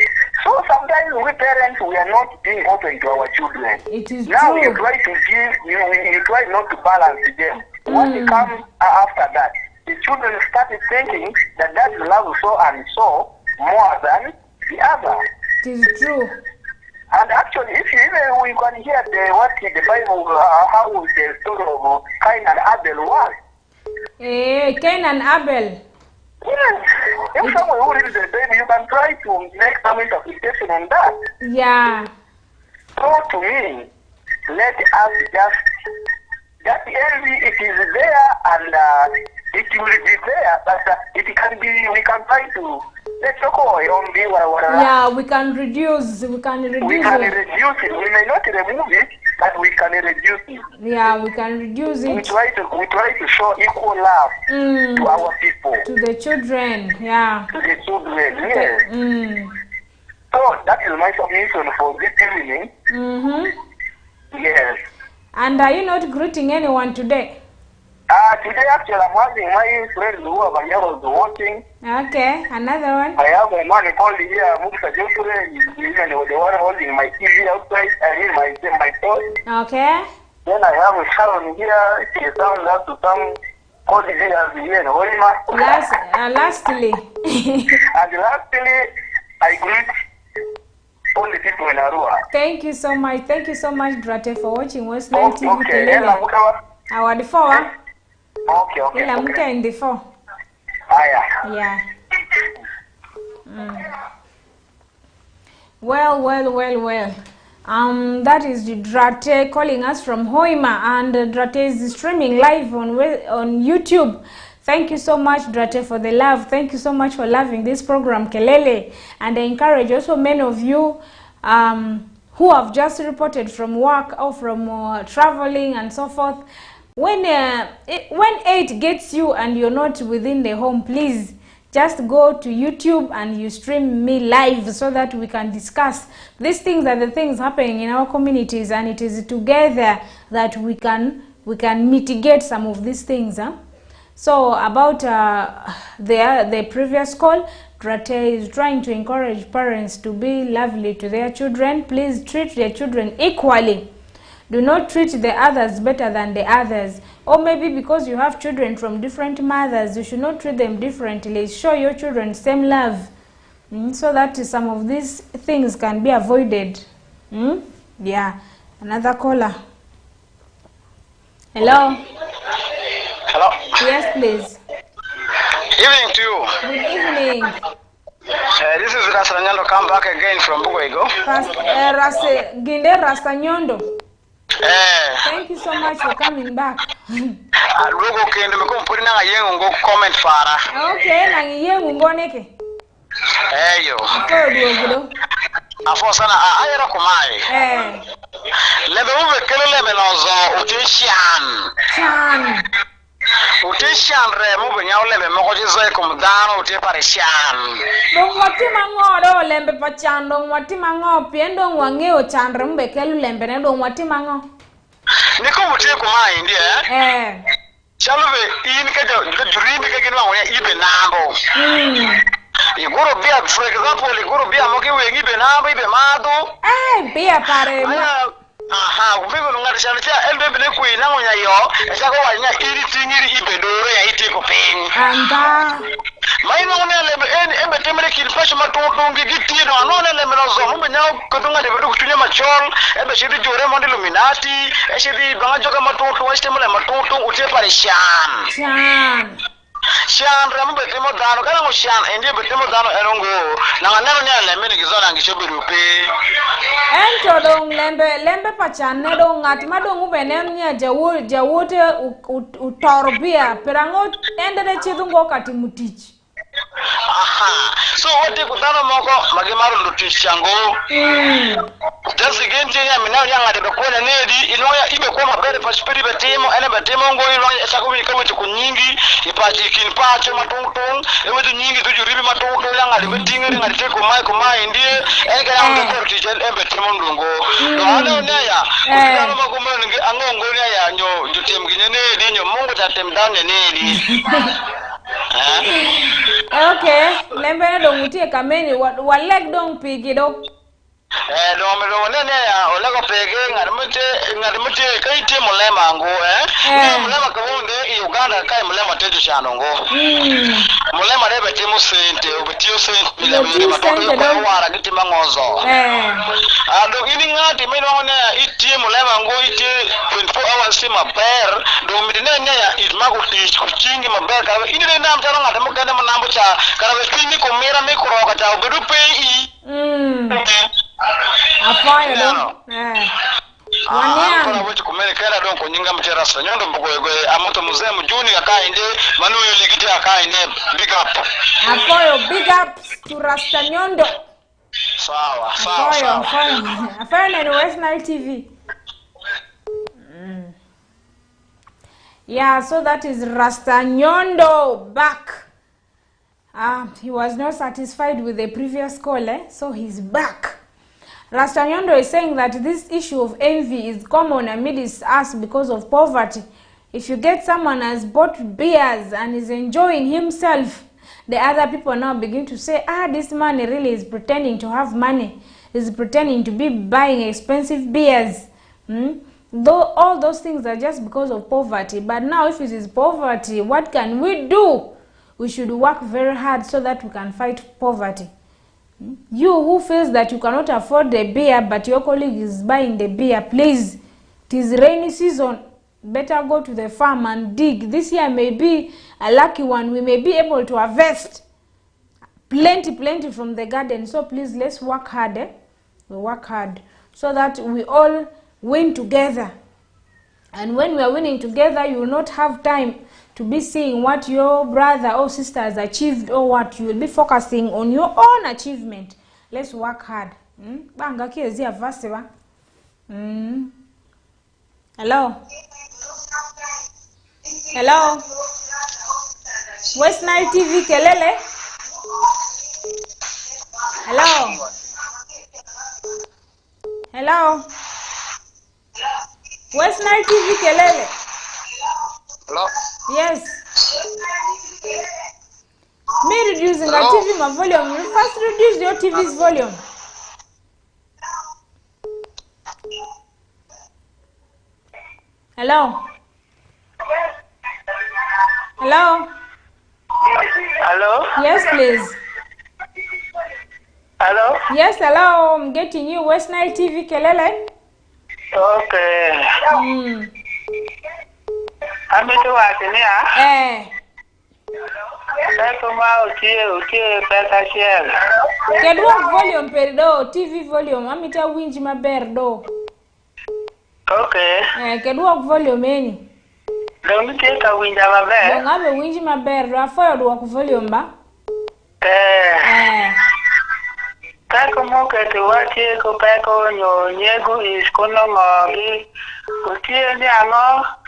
So sometimes we parents, we are not being open to our children. It is now true. You try to give, you try not to balance them. When it comes after that, the children started thinking that that love so and so more than the other. It is true. And actually, if you even we can hear what the Bible, how the story of Cain and Abel was. Cain and Abel. Yes. If someone who is a baby, you can try to make some interpretation on that. Yeah. So to me, let us just that envy, it is there and it will be there, but it can be, we can try to let's go on be yeah, we can reduce it. We may not remove it, but we can reduce it. Yeah, we can reduce it. We try to show equal love to our people. To the children, yeah. To the children, yes. So that is my submission for this evening. Yes. And are you not greeting anyone today? Today actually I'm having my friends who are watching. Okay, another one. I have a man called here, Muksa Josure, even the one holding my TV outside, I mean my phone. Okay. Then I have a Sharon here, she sounds up to some called here as the year, lastly. And lastly, I greet all the people in Arua. Thank you so much, Drate, for watching Westland TV. Okay, our the four. Okay. In the four. Yeah. Well. That is Drate calling us from Hoima, and Drate is streaming live on YouTube. Thank you so much, Drate, for the love. Thank you so much for loving this program, Kelele. And I encourage also many of you who have just reported from work or from traveling and so forth. When 8 gets you and you're not within the home, please just go to YouTube and you stream me live so that we can discuss. These things are the things happening in our communities, and it is together that we can mitigate some of these things. So about the previous call, Drate is trying to encourage parents to be lovely to their children. Please treat their children equally. Do not treat the others better than the others. Or maybe because you have children from different mothers, you should not treat them differently. Show your children same love, so that some of these things can be avoided. Yeah. Another caller. Hello. Hello. Yes, please. Evening to you. Good evening. This is Rasanyondo. Come back again from Bugoigo. Rasanyondo. Thank you so much for coming back. Lugo kende mekumpuri na yengu ngo comment fara. Okay, na yengu ngoneke. Yo. Kodo. Afo sana ayera kumai. Lebe ube kelele melozo utishan. Chan. Utishan re mu benya lebe moko jizo kumdano utie parishan. Dong wati mango do lembe pachan, dong wati mango piendo ngwange chan rembe kelu lembe ne dong wati mango. Niko mutie kumai ndiye. Chalube in ka jurimi ka ginwa ngoya ibe nambo. Iguro bia, for example, iguro bia moki wengi ibe nambo ibe mado. Bia pare. Ubigo ngari chana elbe bene kuina ngonya yo, esako wanya iri tingiri ibe doro ya itiko peng. Anda. Maino ngene embe temere kilipasha matoto ngigiti no anone le melozo mumbe nyao kodunga de bedu kutunya machol embe shidi jore monde luminati eshidi banga joga matoto washtemule matoto utie parishan. Shan rambe temo dano kana ngo shan ende betemo dano erongo na nganero nya lembe ni gizona ngishobirupe. Ento dong lembe pachan ne dong ngat madong ubenen nya jawote utorbia perango ende de chidungo kati mutich. So what they could moko magemaru lutishango. Just again nya mina nya de ko na nedi inoya ibe ko mabere pashipiri betemo ene betemo ngo ilo esako bi kama tukunyingi ipachi kinpacho matungtung ewe nyingi tujuribi matungtung nya de betingeri ngadi te ko mai ndie ene kana ngo ko tijel ebe temo ndungo no ana nya ya kana mako mengi angongo nya ya nyo jutem ginye nedi nyo mungu tatem down nedi. Okay, lembe dong utie kameni waleg dong pigi do. Do me do ne ya olego pege ngarmute kai te mulema ngo mulema ko wonde Uganda kai mulema tejo shanongo. Mulema rebe timu sente, obetio sente milema matoke kwa wara giti mangozo. Ado ini ngati mimi naona itie mulema ngo itie 24 hours sima ber do midine nya itmago tish kuchingi maber ka ini ne nam tano ngata muganda manambo cha kana wetini ko mera me kuroka cha obedu pe i. Afaya do. Kuna wetu kumele kera don kunyinga mtera sanyondo mbogoe amoto muzee mjuni akainde manuel ligiti akainde big up. Afoyo big up to Rastanyondo. Sawa. Afaya na West Nile TV. Yeah, so that is Rastanyondo back. He was not satisfied with the previous call, so he's back. Rastanyondo is saying that this issue of envy is common amidst us because of poverty. If you get someone has bought beers and is enjoying himself, the other people now begin to say, this man really is pretending to have money. Is pretending to be buying expensive beers. Though all those things are just because of poverty. But now if it is poverty, what can we do? We should work very hard so that we can fight poverty. You who feels that you cannot afford the beer but your colleague is buying the beer, please, it is rainy season, better go to the farm and dig. This year may be a lucky one. We may be able to harvest plenty from the garden. So please, let's work hard. We work hard so that we all win together. And when we are winning together, you will not have time to be seeing what your brother or sister has achieved or what. You will be focusing on your own achievement. Let's work hard. Banga kiezi avase ba. Hello. West Nile TV Kelele. Hello. West Nile TV Kelele. Hello. Yes. Me reducing the TV my volume. You first reduce your TV's volume. Hello. Yes, please. Hello? Yes, hello. I'm getting you. West Nile TV Kelele. Okay. I'm to work in here. Pesa shell. Can what volume per do? TV volume. I'm ita winji ma berdo. Okay. Can what volume any? Don't take a winja ma ber. Don't have a winji ma berdo. I found work volume ba. Kako moke tu wachi ko peko nyegu is kono ngogi. Kutie ni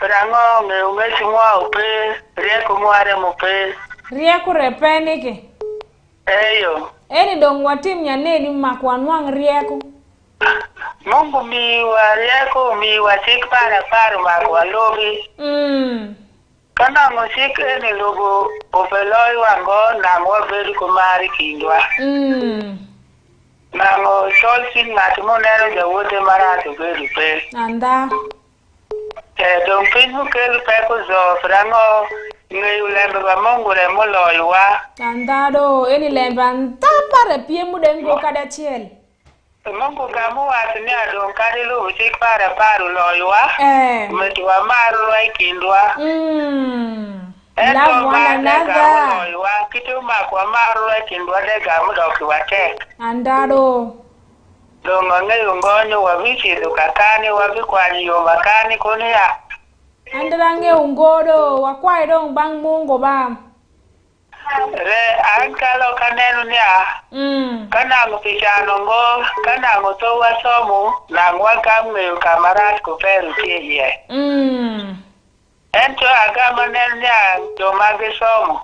rango me umesi mwa upe. Rieko mware mupe. Rieko repene ke. Eyo. Eni dong watim nyaneni makwanwang rieko. Mungu mi wa rieko mi wa sik para makwa logi. Kana musik eni logo opeloi wango na mwa veri kumari kindwa. Nango solsin ngatumo nero jawote marato veri pe. Anda. Don Facebook el peko zo frango ngeyu lembe ba mongo le molo wa. Anda do eni lembe anta pare pie mudengo kada chiel. Mongo gamu atni adon kadilu usik para paru loywa. Metu wa maru wa kindwa. Love one another. Kitu makwa maru wa kindwa de gamu doki wa tek. Anda do. Dongo ngeyu ngonyo wa vichi dukakani wa vikwanyi yomakani kuni ya. Andarange ungodo wakwai dong bang mungo ba. Re ankalo kanenu niya. Kana mpisano ngo kana ngoto wa somu na ngwaka mweyu kamarat kuperu tiye. Ento agama nenu niya domage somu.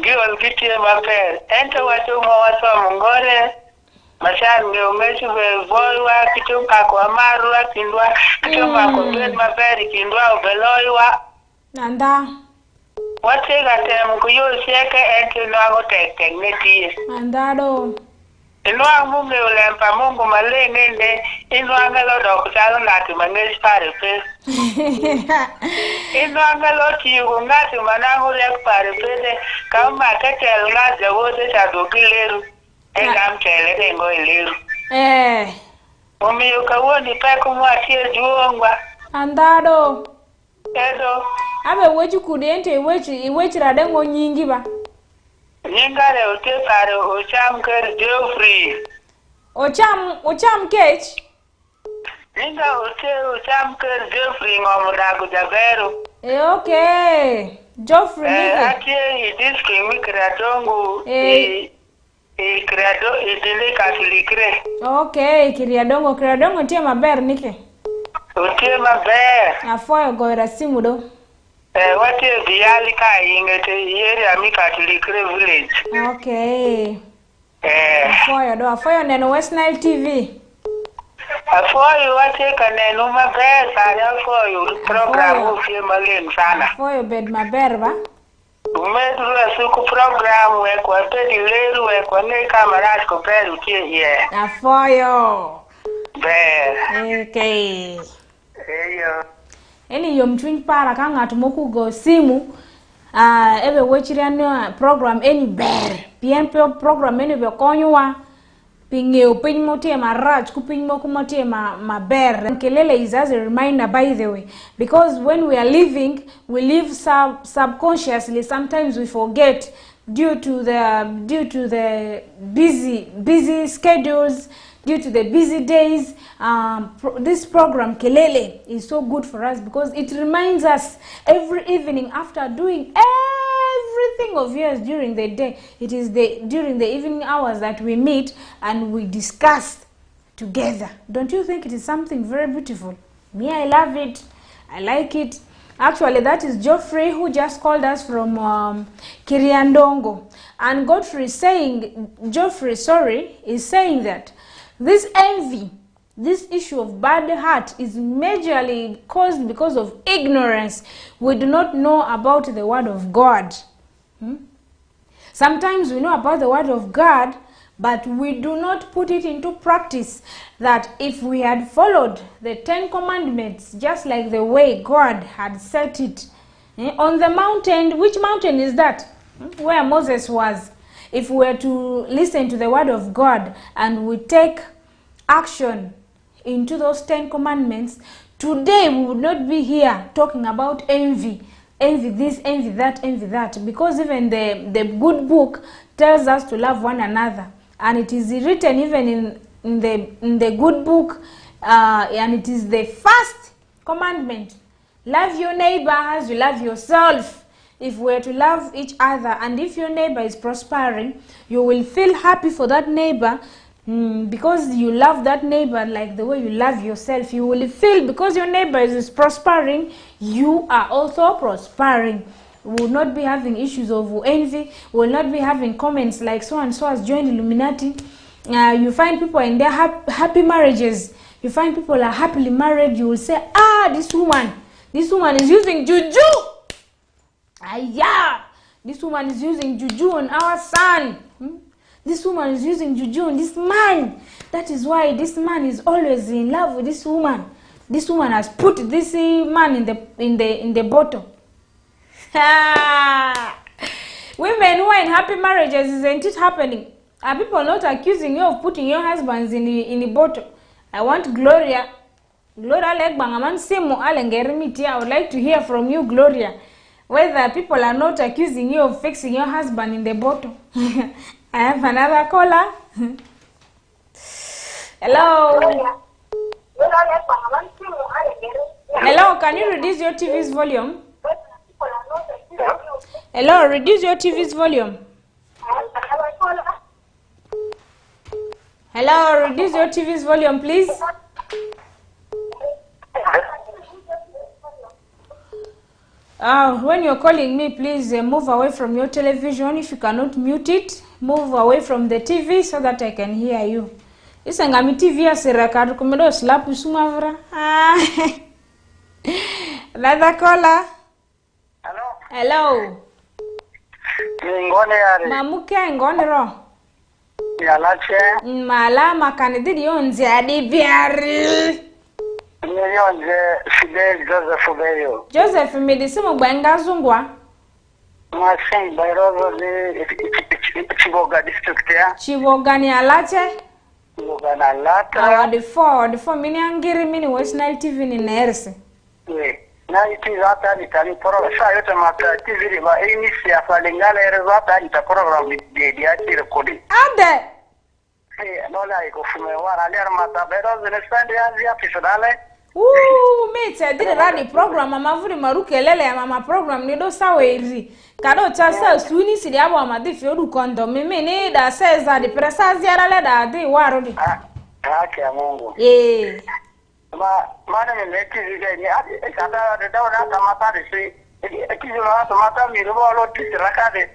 Giol gitie maper. Ento wachungo wa somu ngore. Mashan nge umesi voiwa kitumka kwa marua kindwa kitumka kwa mbed maperi kindwa ubeloiwa. Nanda. Watega temu kuyo sieke enti nuango tek netie. Nanda do. Inuang munge ulempa mungu malengende inuang elo dokutalo nati mangesi pare pe. Inwangaloti ngati manangu lek parepede kama ketel ngaze wote chadokileru engam chele ngo ileru omiyo kawoni peko mwatie juongwa andado edo abe wechi kudente wechi radengo nyingi ba nyingare ote pare ocham ker Geoffrey ocham kech Ninga ocham ker Geoffrey ngomudago jaberu okay Geoffrey atie idiski mikradongo creado idile kasilikre okay kriadongo tie maber nike tie maber afoyo goira simu do watie biali ka ingete yeri amikatilikre village okay afoyo neno West Nile TV afoyo watie kaneno maber sare afoyo program ufie malen sana afoyo bed maber ba umedru asuku program we kwa pedi leru we kwa ne kamarat ko peru tie ye afoyo ber okay eyo eni yom twin para ka ng'at moku go simu ebe wechiriano program eni ber pien program eni be konywa pingeo piny motie marach ku piny moko motie maber kelele is as a reminder, by the way, because when we are living, we live subconsciously. Sometimes we forget due to the busy schedules, due to the busy days. This program Kelele is so good for us because it reminds us every evening after doing everything of yours during the day. It is during the evening hours that we meet and we discuss together. Don't you think it is something very beautiful? Me, I love it. I like it. Actually, that is Geoffrey who just called us from Kiriandongo. And Geoffrey is saying that this envy, this issue of bad heart is majorly caused because of ignorance. We do not know about the word of God. Sometimes we know about the word of God, but we do not put it into practice. That if we had followed the 10 commandments just like the way God had set it on the mountain, which mountain is that? Where Moses was. If we were to listen to the word of God and we take action into those 10 commandments, today we would not be here talking about envy this, envy that, because even the good book tells us to love one another, and it is written even in the good book, and it is the first commandment: love your neighbor as you love yourself. If we are to love each other, and if your neighbor is prospering, you will feel happy for that neighbor, because you love that neighbor like the way you love yourself. You will feel because your neighbor is prospering, you are also prospering. We will not be having issues of envy. We will not be having comments like so and so has joined Illuminati. You find people in their happy marriages. You find people are happily married. You will say, this woman is using juju. This woman is using juju on our son. This woman is using juju on this man. That is why this man is always in love with this woman. This woman has put this man in the bottle. Women who are in happy marriages, isn't it happening? Are people not accusing you of putting your husbands in the bottle? I want Gloria. I would like to hear from you, Gloria, whether people are not accusing you of fixing your husband in the bottle. I have another caller. Hello. Hello, can you reduce your TV's volume? Hello, reduce your TV's volume. Hello, reduce your TV's volume, please. When you're calling me, please move away from your television. If you cannot mute it, move away from the TV so that I can hear you. Isangami TV asiraka kumedo slap usumavra. Another caller. Hello. Ngone yari. Mamuke ngone ro. Yalache. Mala makanidi yonzi adi biari. Fidel Joseph Beyo. Joseph medisimu gwenga zungwa. Masin Bayrozo de Chiboga district ya. Chiboga ni alache? Chiboga na lata. The four mini angiri mini West Nile TV ni nerse. Na iti zata ni tani program sa yote mata TV riba ini siasa lingala zata ita program di ati recording. Ade. Nola iko fume wara lera mata Bayrozo ne standi anzi apisodale. Mate, did radi program mama vuri maru kelele ya mama program ni do saweri. Kado chasa suni sidi abo amadi fi odu kondo mimi ni da seza di presa ziara le da di waro di. Haki ya Mungu. Mana mimeti zige ni kada da dawa na mata de si. Ekizula mata mi rubo lo tisirakade.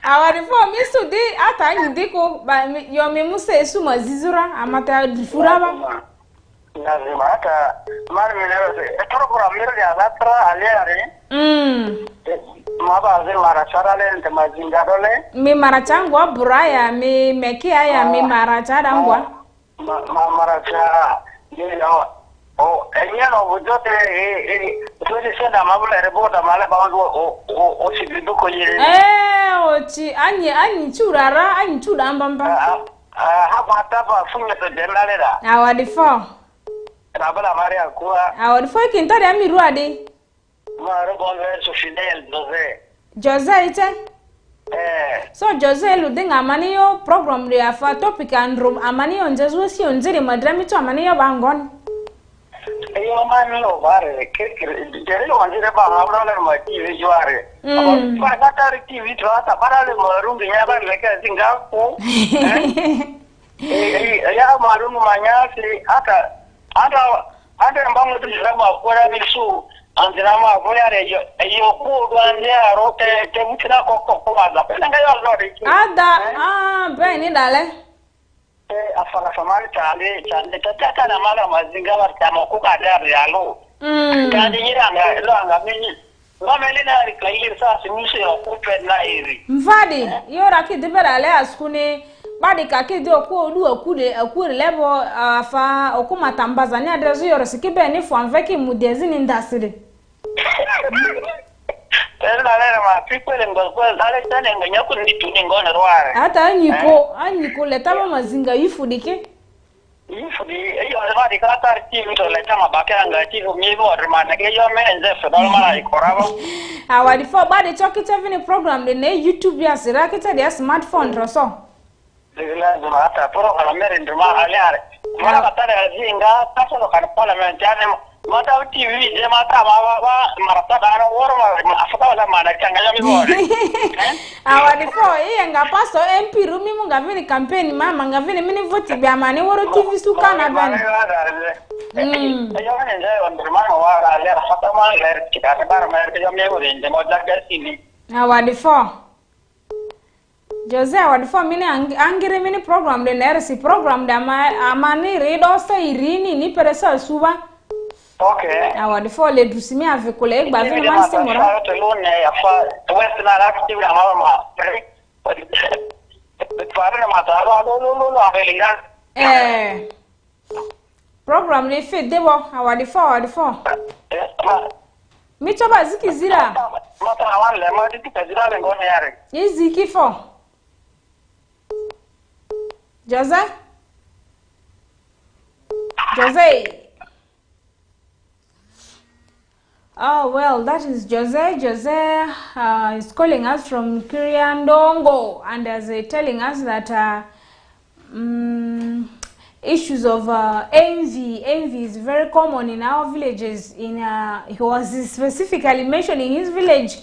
Awari fo mi sudi ata ni diko ba yo mi muse esu mazizura amata difuraba. Lazima hata mara mimi program ile ya latra aliare. Maba zile mara charale nte mazinga dole. Mi mara changwa buraya mi mekia ya mi mara chada ngwa. Mara cha enyano bujote tuwezi senda mabula rebota mala bawangu osibiduko yire. Ochi anyi churara anyi chuda mbamba. Hapa tapa funga to denalera. Awadi fo. Rabala Maria kuwa. Awadi fo kintari amiru ade. Mara bonga so Fidel Jose ite? So Jose ludinga amani yo program de afa topic and room amani yo njezu si onjiri madrami to amani yo bangon. Yo mani yo bare jere onjire ba ngabra ma TV jware. Ba kata TV trata parale marungi nyaba leke singa ko. Ya marungu manyasi ata mbango tujirama kwa bisu andirama voyare yo ko dwande arote te mutira ko maza penga yo lori ada beni dale afala famali tale tata na mala mazinga wartamo ku kada yalo kandi nyiranga lo anga mini ngomeli na rikaili sasa musi ko pena iri mfadi yo rakidi berale askune badi kakidi okure lebo afa okuma tambaza ni adresu yoro sikibe ni fo anveki mudezi ni ndasire. Tena ma people ngo dale tane nganya ku ni tuni ngona rware. Ata anyiko letaba mazinga yifudike. Yifudi eyo badi kata TV to letama bakanga TV mibo remana ke yo menze fe dal mara ikoraba. Awadi fo badi chokite vini program de ne YouTube ya sirakite de smartphone roso. Lazima hata program mere nduma aliare. Mara batare azinga taso kan parliament yani mata TV je mata ba marata dana woro afata wala mana kanga yami bore. Awadi fo nga paso MP rumi mu ngavini campaign mama ngavini mini vote bi amani woro TV sukana ban. Ayo nje nduma wara ale afata ma le kidata bar mer ke yami wore nje mo jaga sini. Awadi fo Jose awadi fo mini angire mini program de nersi program de amani redo sa irini ni peresa suba. Okay. Awadi fo le dusimi avikule egba vini mansi mora. Telone afa west na active na mama. Fare ma ta lo avelinga. Program le fe debo awadi fo. Mi choba ziki zira. Mata awan le ma dikita zira le ngone yare. Ziki fo. Jose? Oh, well, that is Jose. Jose is calling us from Kiriandongo and is telling us that issues of envy is very common in our villages. He was specifically mentioning his village,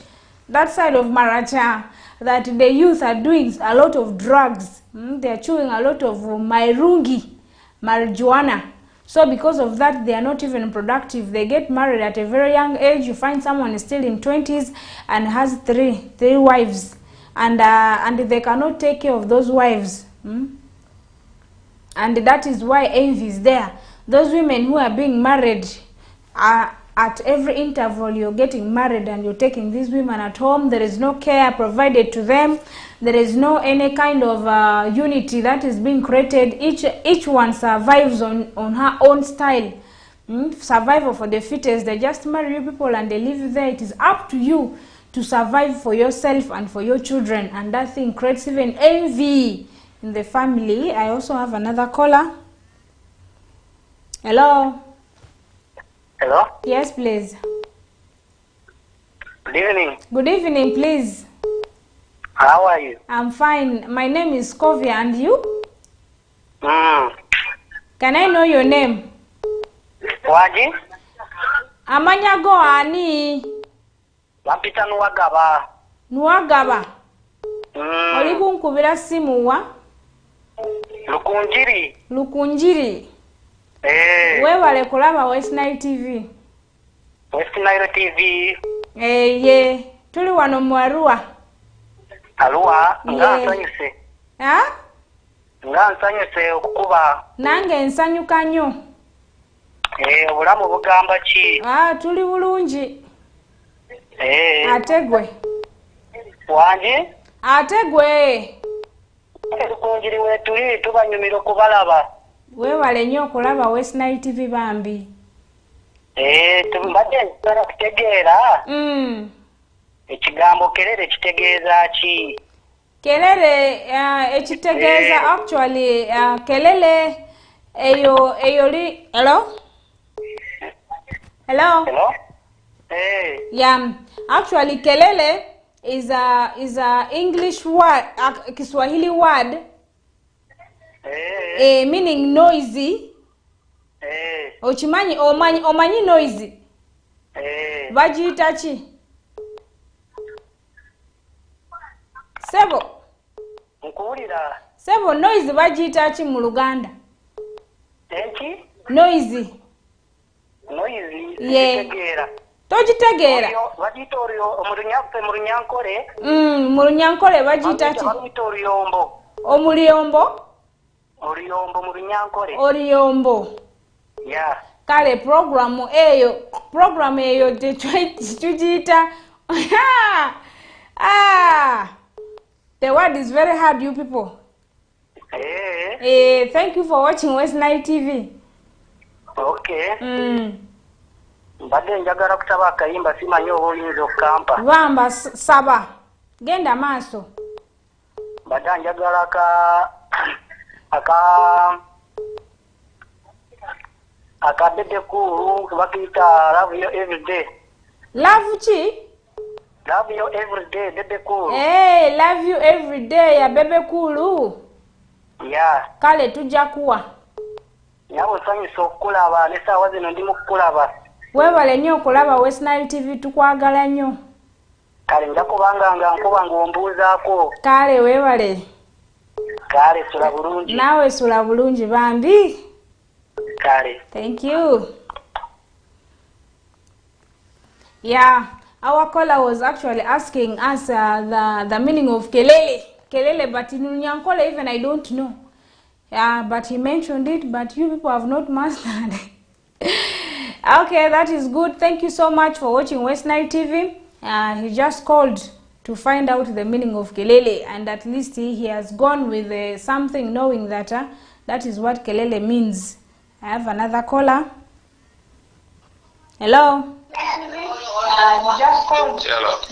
that side of Maracha, that the youth are doing a lot of drugs. They are chewing a lot of marijuana. So because of that, they are not even productive. They get married at a very young age. You find someone is still in 20s and has three wives, and they cannot take care of those wives. And that is why envy is there. Those women who are being married at every interval you're getting married and you're taking these women at home. There is no care provided to them. There is no any kind of unity that is being created. Each one survives on her own style. Survival for the fittest. They just marry you people and they live there. It is up to you to survive for yourself and for your children, and that thing creates even envy in the family. I also have another caller. Hello. Hello? Yes, please. Good evening. Good evening, please. How are you? I'm fine. My name is Kovia, and you? Can I know your name? Waji? Amanyago ani? Wampita Nuwagaba. Nuwagaba? Oli kunkubira simu wa? Lukunjiri. Lukunjiri? Webale kulaba West Nile TV. West Nile TV. Ye. Tuli wano mu Arua. Arua? Nga nsanyuse. Ha? Nga nsanyuse okukuba. Nange nsanyuka nnyo. Obulamu bugamba ki? Tuli bulungi. Ate gwe? Wangi? Ate gwe? Lukunjiri wetuli tubanyumira okubalaba. Webale nnyo okulaba West Nile TV bambi. Tumbadde nsala kutegeera. Ekigambo kelele kitegeeza ki? Kelele ekitegeeza actually kelele eyo li. Hello? Hello? Hello? Yeah, actually kelele is a English word, Kiswahili word. Meaning noisy. Ochimanyi omanyi noisy. Bajiyita ki? Sebo. Nkuwulira. Sebo noisy bajiyita ki mu Luganda? Enki? Noisy. Noisy. Tegeera. Togitegeera. Bajiyita mu Runyankole. Mu Runyankole bajiyita ki? Bajiyita oluyombo. Omuliyombo? Oluyombo mu Runyankole. Oluyombo. Yeah. Kale program eyo tugiyita. The word is very hard, you people. Thank you for watching West Nile TV. Okay. Mbadde njagala kusaba akayimba simanyi oba oyinza okukampa. Bamba saba. Genda maaso. Mbadde njagala akabebe kulu bakiyita love you every day. Love ki? Love you every day, bebe kulu. Love you every day ya bebe kulu. Yeah. Kale tujja kuwa. Nyabo nsanyusa okukulaba n'essaawa zino ndi mu kukulaba. Webale nnyo okulaba West Nile TV, tukwagala nnyo. Kale nja kubanga nga nkuba ng'ombuuzaako. Kale webale. Kale sula bulungi. Nawe sula bulungi bambi. Kale. Thank you. Yeah, our caller was actually asking us the meaning of kelele. Kelele, but in Runyankole even I don't know. Yeah, but he mentioned it, but you people have not mastered. Okay, that is good. Thank you so much for watching West Nile TV. He just called to find out the meaning of kelele, and at least he has gone with something, knowing that that is what kelele means. I have another caller. Hello? Hello.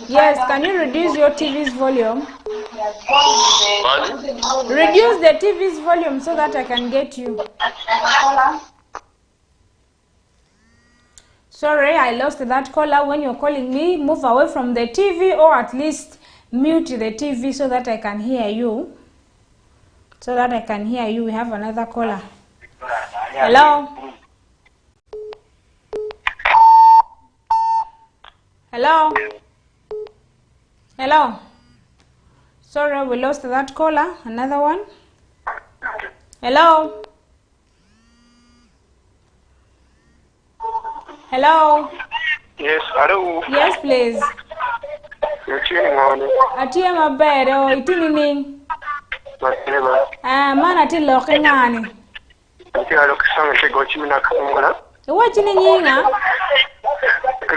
Yes, can you reduce your TV's volume? What? Reduce the TV's volume so that I can get you. Sorry, I lost that caller. When you're calling me, move away from the TV, or at least mute the TV so that I can hear you. So that I can hear you. We have another caller. Hello? Hello? Hello? Sorry, we lost that caller. Another one. Hello? Hello? Yes, hello. Yes, please. You're tuning on. Atie mabere o itinini. Mana ati lokengani. Ati alo kusanga tego chimina kamuna. Ewa chini nyinga?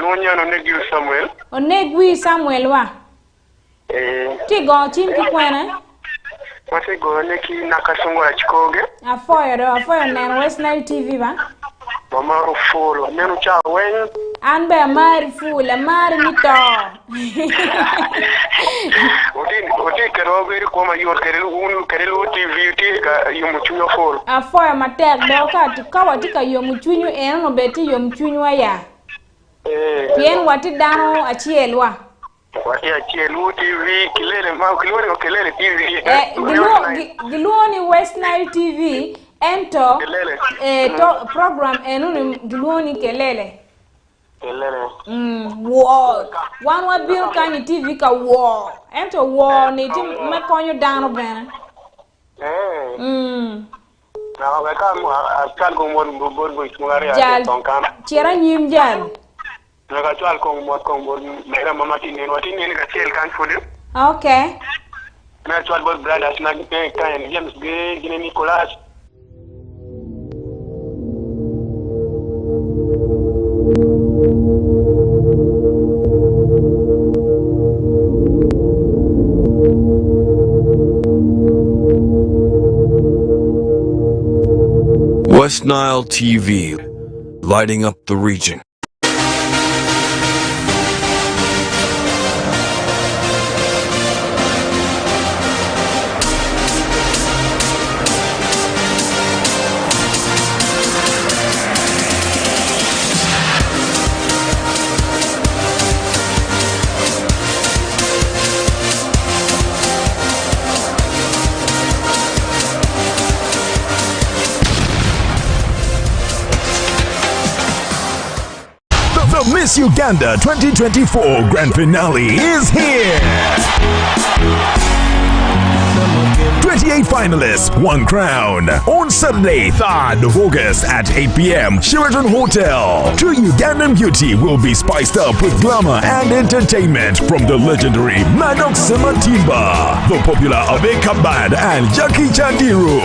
Nunya no Negi Samuel. Onegui Samuel wa. Ti go chim ki kwena. Wase go neki nakasongo achikoge. Afoyo nen West Nile TV ba. Mama ufolo nenu cha wen. An be mari fula mari mito. Oti kero beri koma yor kerelu TV ti ka yumuchunyo folo. Afoyo matek do ka tukawa tika yomuchunyu eno beti yomuchunyu aya. Bien wati dano achielwa. Wati achielu TV kilele ma kilele TV. Giluoni West Nile TV ento to program enu giluoni kelele. Kelele. Wow. One wa bill kani TV ka wow. Ento wow ni ti me konyo dano bena. Na wa ka mo akal go mo ismungari Jal. tonkan. Chera nyim jal. Na ka chal ko mo mera mama tinen wati ni ka chel kan fudu. Okay. Na chal bol brothers na kan James Gine Nicolas. West Nile TV, lighting up the region. The Miss Uganda 2024 Grand Finale is here. 28 finalists, one crown. On Saturday, 3rd of August at 8 p.m. Sheraton Hotel. True Ugandan beauty will be spiced up with glamour and entertainment from the legendary Maddox Matimba, the popular Abe Kabad and Jackie Chandiru.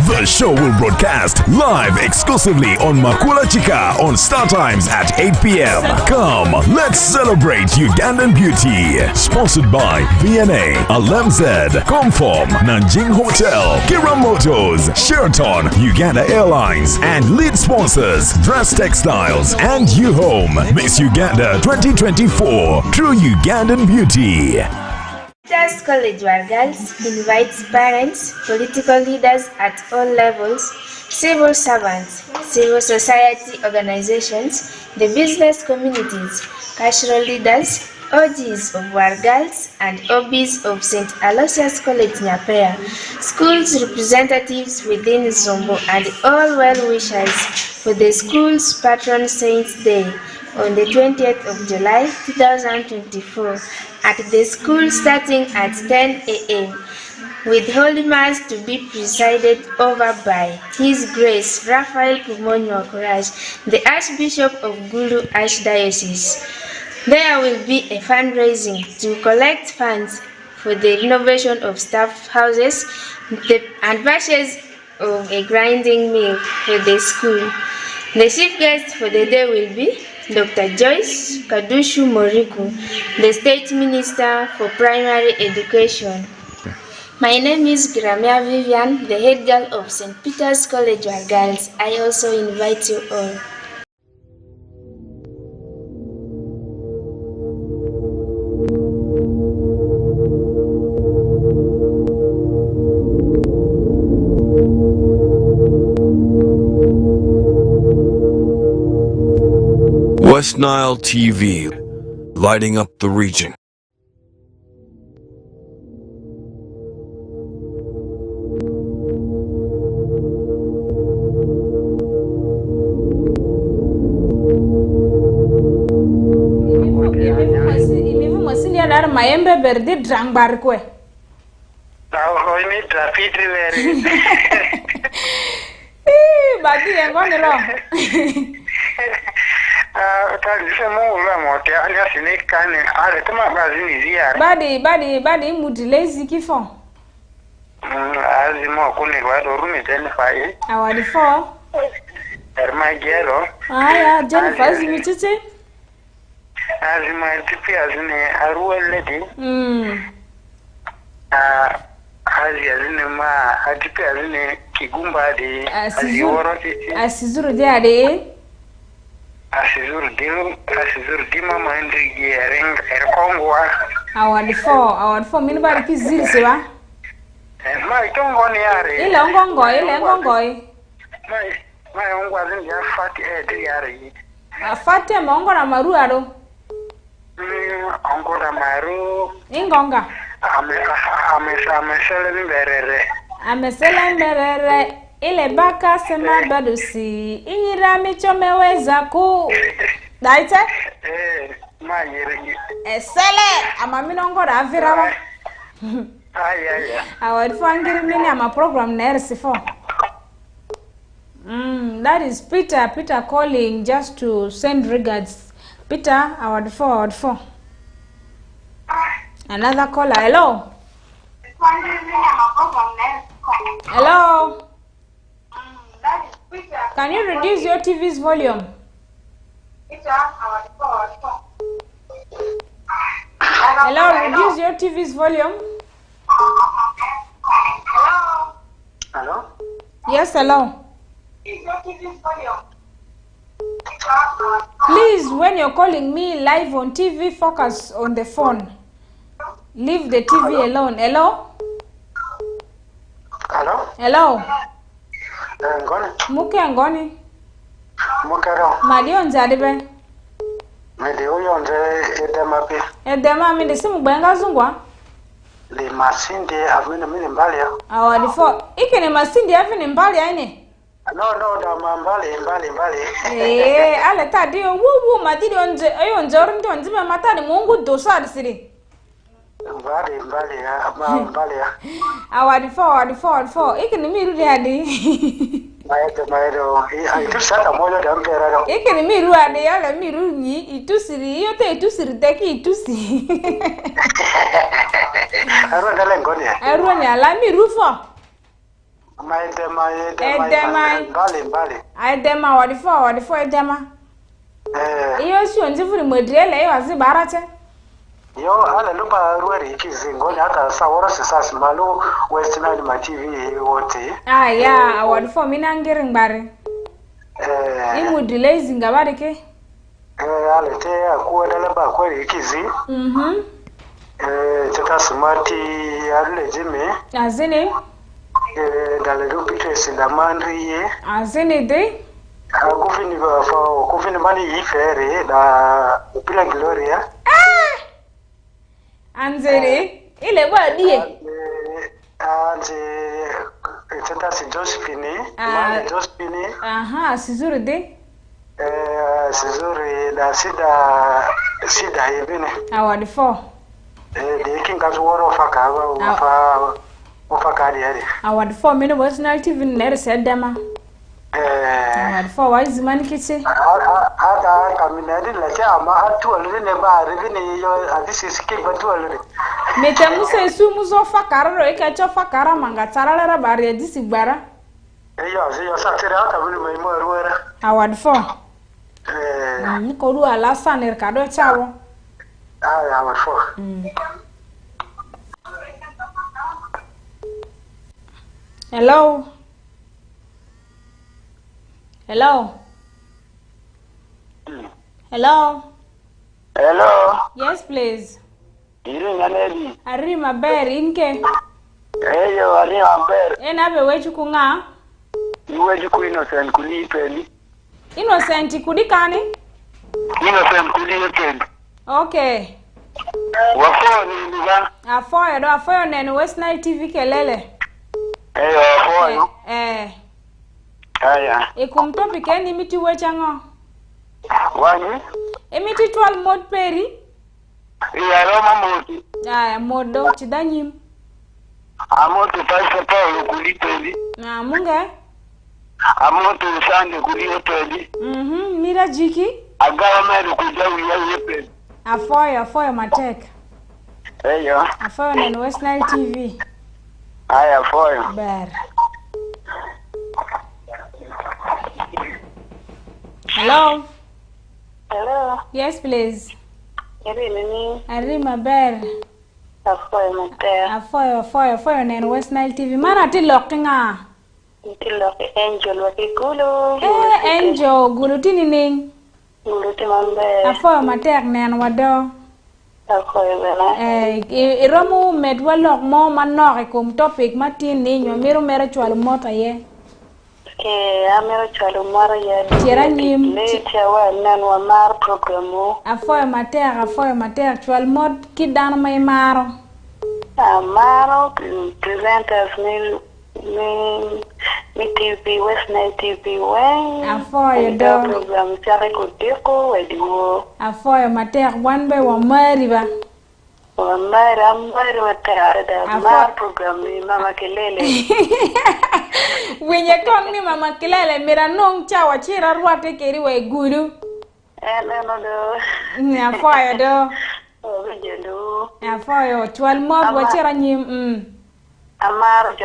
The show will broadcast live exclusively on Makula Chika on Star Times at 8 p.m. Come, let's celebrate Ugandan beauty. Sponsored by VNA, Alemzed, Comform, Nanjing Hotel, Kira Motors, Sheraton, Uganda Airlines, and lead sponsors Dress Textiles and U Home. Miss Uganda 2024, True Ugandan Beauty. Just College War Girls invites parents, political leaders at all levels, civil servants, civil society organizations, the business communities, cultural leaders, OGs of War Girls and OBs of St. Aloysius College Nyapea, schools representatives within Zombo, and all well-wishers for the school's Patron Saints Day on the 20th of July 2024 at the school starting at 10 a.m. with Holy Mass to be presided over by His Grace Raphael Kumonyo Courage, the Archbishop of Gulu Archdiocese. There will be a fundraising to collect funds for the renovation of staff houses and purchase of a grinding mill for the school. The chief guest for the day will be Dr. Joyce Kadushu Moriku, the State Minister for Primary Education. My name is Gramia Vivian, the head girl of St. Peter's College War Girls. I also invite you all. West Nile TV, lighting up the region. Maembe berdi drang barkwe. Ini trafiti veri. Bagi yang kau nero. Tadi semua orang mau tiap hari sini kan ada teman bazini ziar. Badi mutilezi kifo. Azimo kuni wado rumi Jennifer. Awali fo. Erma gero. Aya Jennifer zimitete. Azima tipi azine aruwa lady. Hazi azine ma atipi azine kigumba de aziworo titi. Asizuru de ade. Asizuru di mama ndigi erkongwa. Award 4 minu bari kiziri sewa. Ma itongo ni yare. Ile ngongoi. Ma ongwa azine ya fati di yare. Afate mongo na maru ado. Ongo na maru. Ingonga. Amesele mberere. Ile baka sema badusi. Inyira michomeweza ku. Daite? Ma yere. Esele. Amaminongo na avirawa. Aya. Award for angiri mini ama program na RC4. That is Peter calling just to send regards. Peter, award 4. Another caller. Hello. Hello. Can you reduce your TV's volume? Hello, reduce your TV's volume. Hello? Yes, hello. Please, when you're calling me live on TV, focus on the phone. Leave the TV alone. Hello? Hello? Ngoni? Muke ngoni? Mukero. Madio nzadibe? Mede uyonze edema pi. Edema minde simu benga zungwa? Le masinde avine mini mbali ya. Awadi 4. Ike ni masindi avine mbali ya ine? No, da mbali. Ale tadi wu madidi onje orindi onjibe matadi mungu dosari siri. Mbali ya. Awadi 4. Ike ni miru de adi. Maedo. Itu sata moja da mpera do. Ike ni miru adi yale miru ni itusiri. Yote itusiri teki itusi. Arwa dale ngoni ya. Arwa ni ala miru 4. Mbali. Edema awadi 4 edema. Iyo si onjifuri modrele iyo azibarache. Yo ala lupa ruwari ikizingoni hata sawara sisasi malu West Nile ma TV wote. Ya awadi 4 mina ngiri ngbari. Imu delay zingabari ke? Ale te akuwa dala ba kwari ikizi. Cheta smati alule jime. Azini? Dale rupite sindamandri ye. Azini de? Kufini mani ifere da upila Gloria. Anzere? Ile bwadie? Anje cheta si Josephine. Josephine. Aha, sizuri de? Sizuri da sida yebine. Awadi 4. De kingazu woro fakawa ufakari yari. Awadi 4 minu West Nile TV nere sedema. Awadi 4 waizi mani kichi? Hata kaminadi lache ama hatu alune ba rivini yo adisi skip batu alune. Mete musa isu muso fakara ro eke cho fakara manga taralera bari adisi gbara. Yo satire hata vile maimo ruwera. Awadi 4. Nikoru alasa nerkado chawo. Awadi 4. Hello. Hello. Yes, please. Iri nganedi. Ari maber inke. Eyo ari maber. Enabe wechu kunga. Iweju ku Innocent kuli peli. Innocent kudi kani? Innocent kuli peli. Okay. Wafo ni ndiga. Afoyo nene West Nile TV kelele. Eyo afoyo. Aya. Ikumtopi keni miti wechango. Wani? Emiti 12 mod peri. Iya roma moti. Aya modo chidanyim. Amoto paisa Paulo kuli peli. Munga. Amoto sande kuli peli. Mira jiki. Agawa meru kujawi ya peli. Afoyo matek. Eyo. Afoyo nene West Nile TV. Aya afoyo. Ber. Hello. Hello. Yes, please. Ari maber. Afoyo nen West Nile TV. Mana ti lokinga. Ti loki Angel wakikulu. Angel gulu tini ning. Gulu ti mambe. Afoyo matek nen wado. Afoyo bela. Iromu medwa lok mo manok kum topic matin ni nyo mero chwal mota ye. Amero chalo mara ya Tira nyim chawa nanwa mar programu. Afoyo matek chwal mod kidana may maro. Maro presenters mi TV West Nile TV wen. Afoyo do program chare kutiko wedimo. Afoyo matek one by one mariba. Mara watara da mar program ni mama kelele. Wenye kong ni mama kelele mira nong chawa chira ruate keri we guru. No do. Afoyo do. Vijendo. Afoyo chwal mod wachira nyim Amaro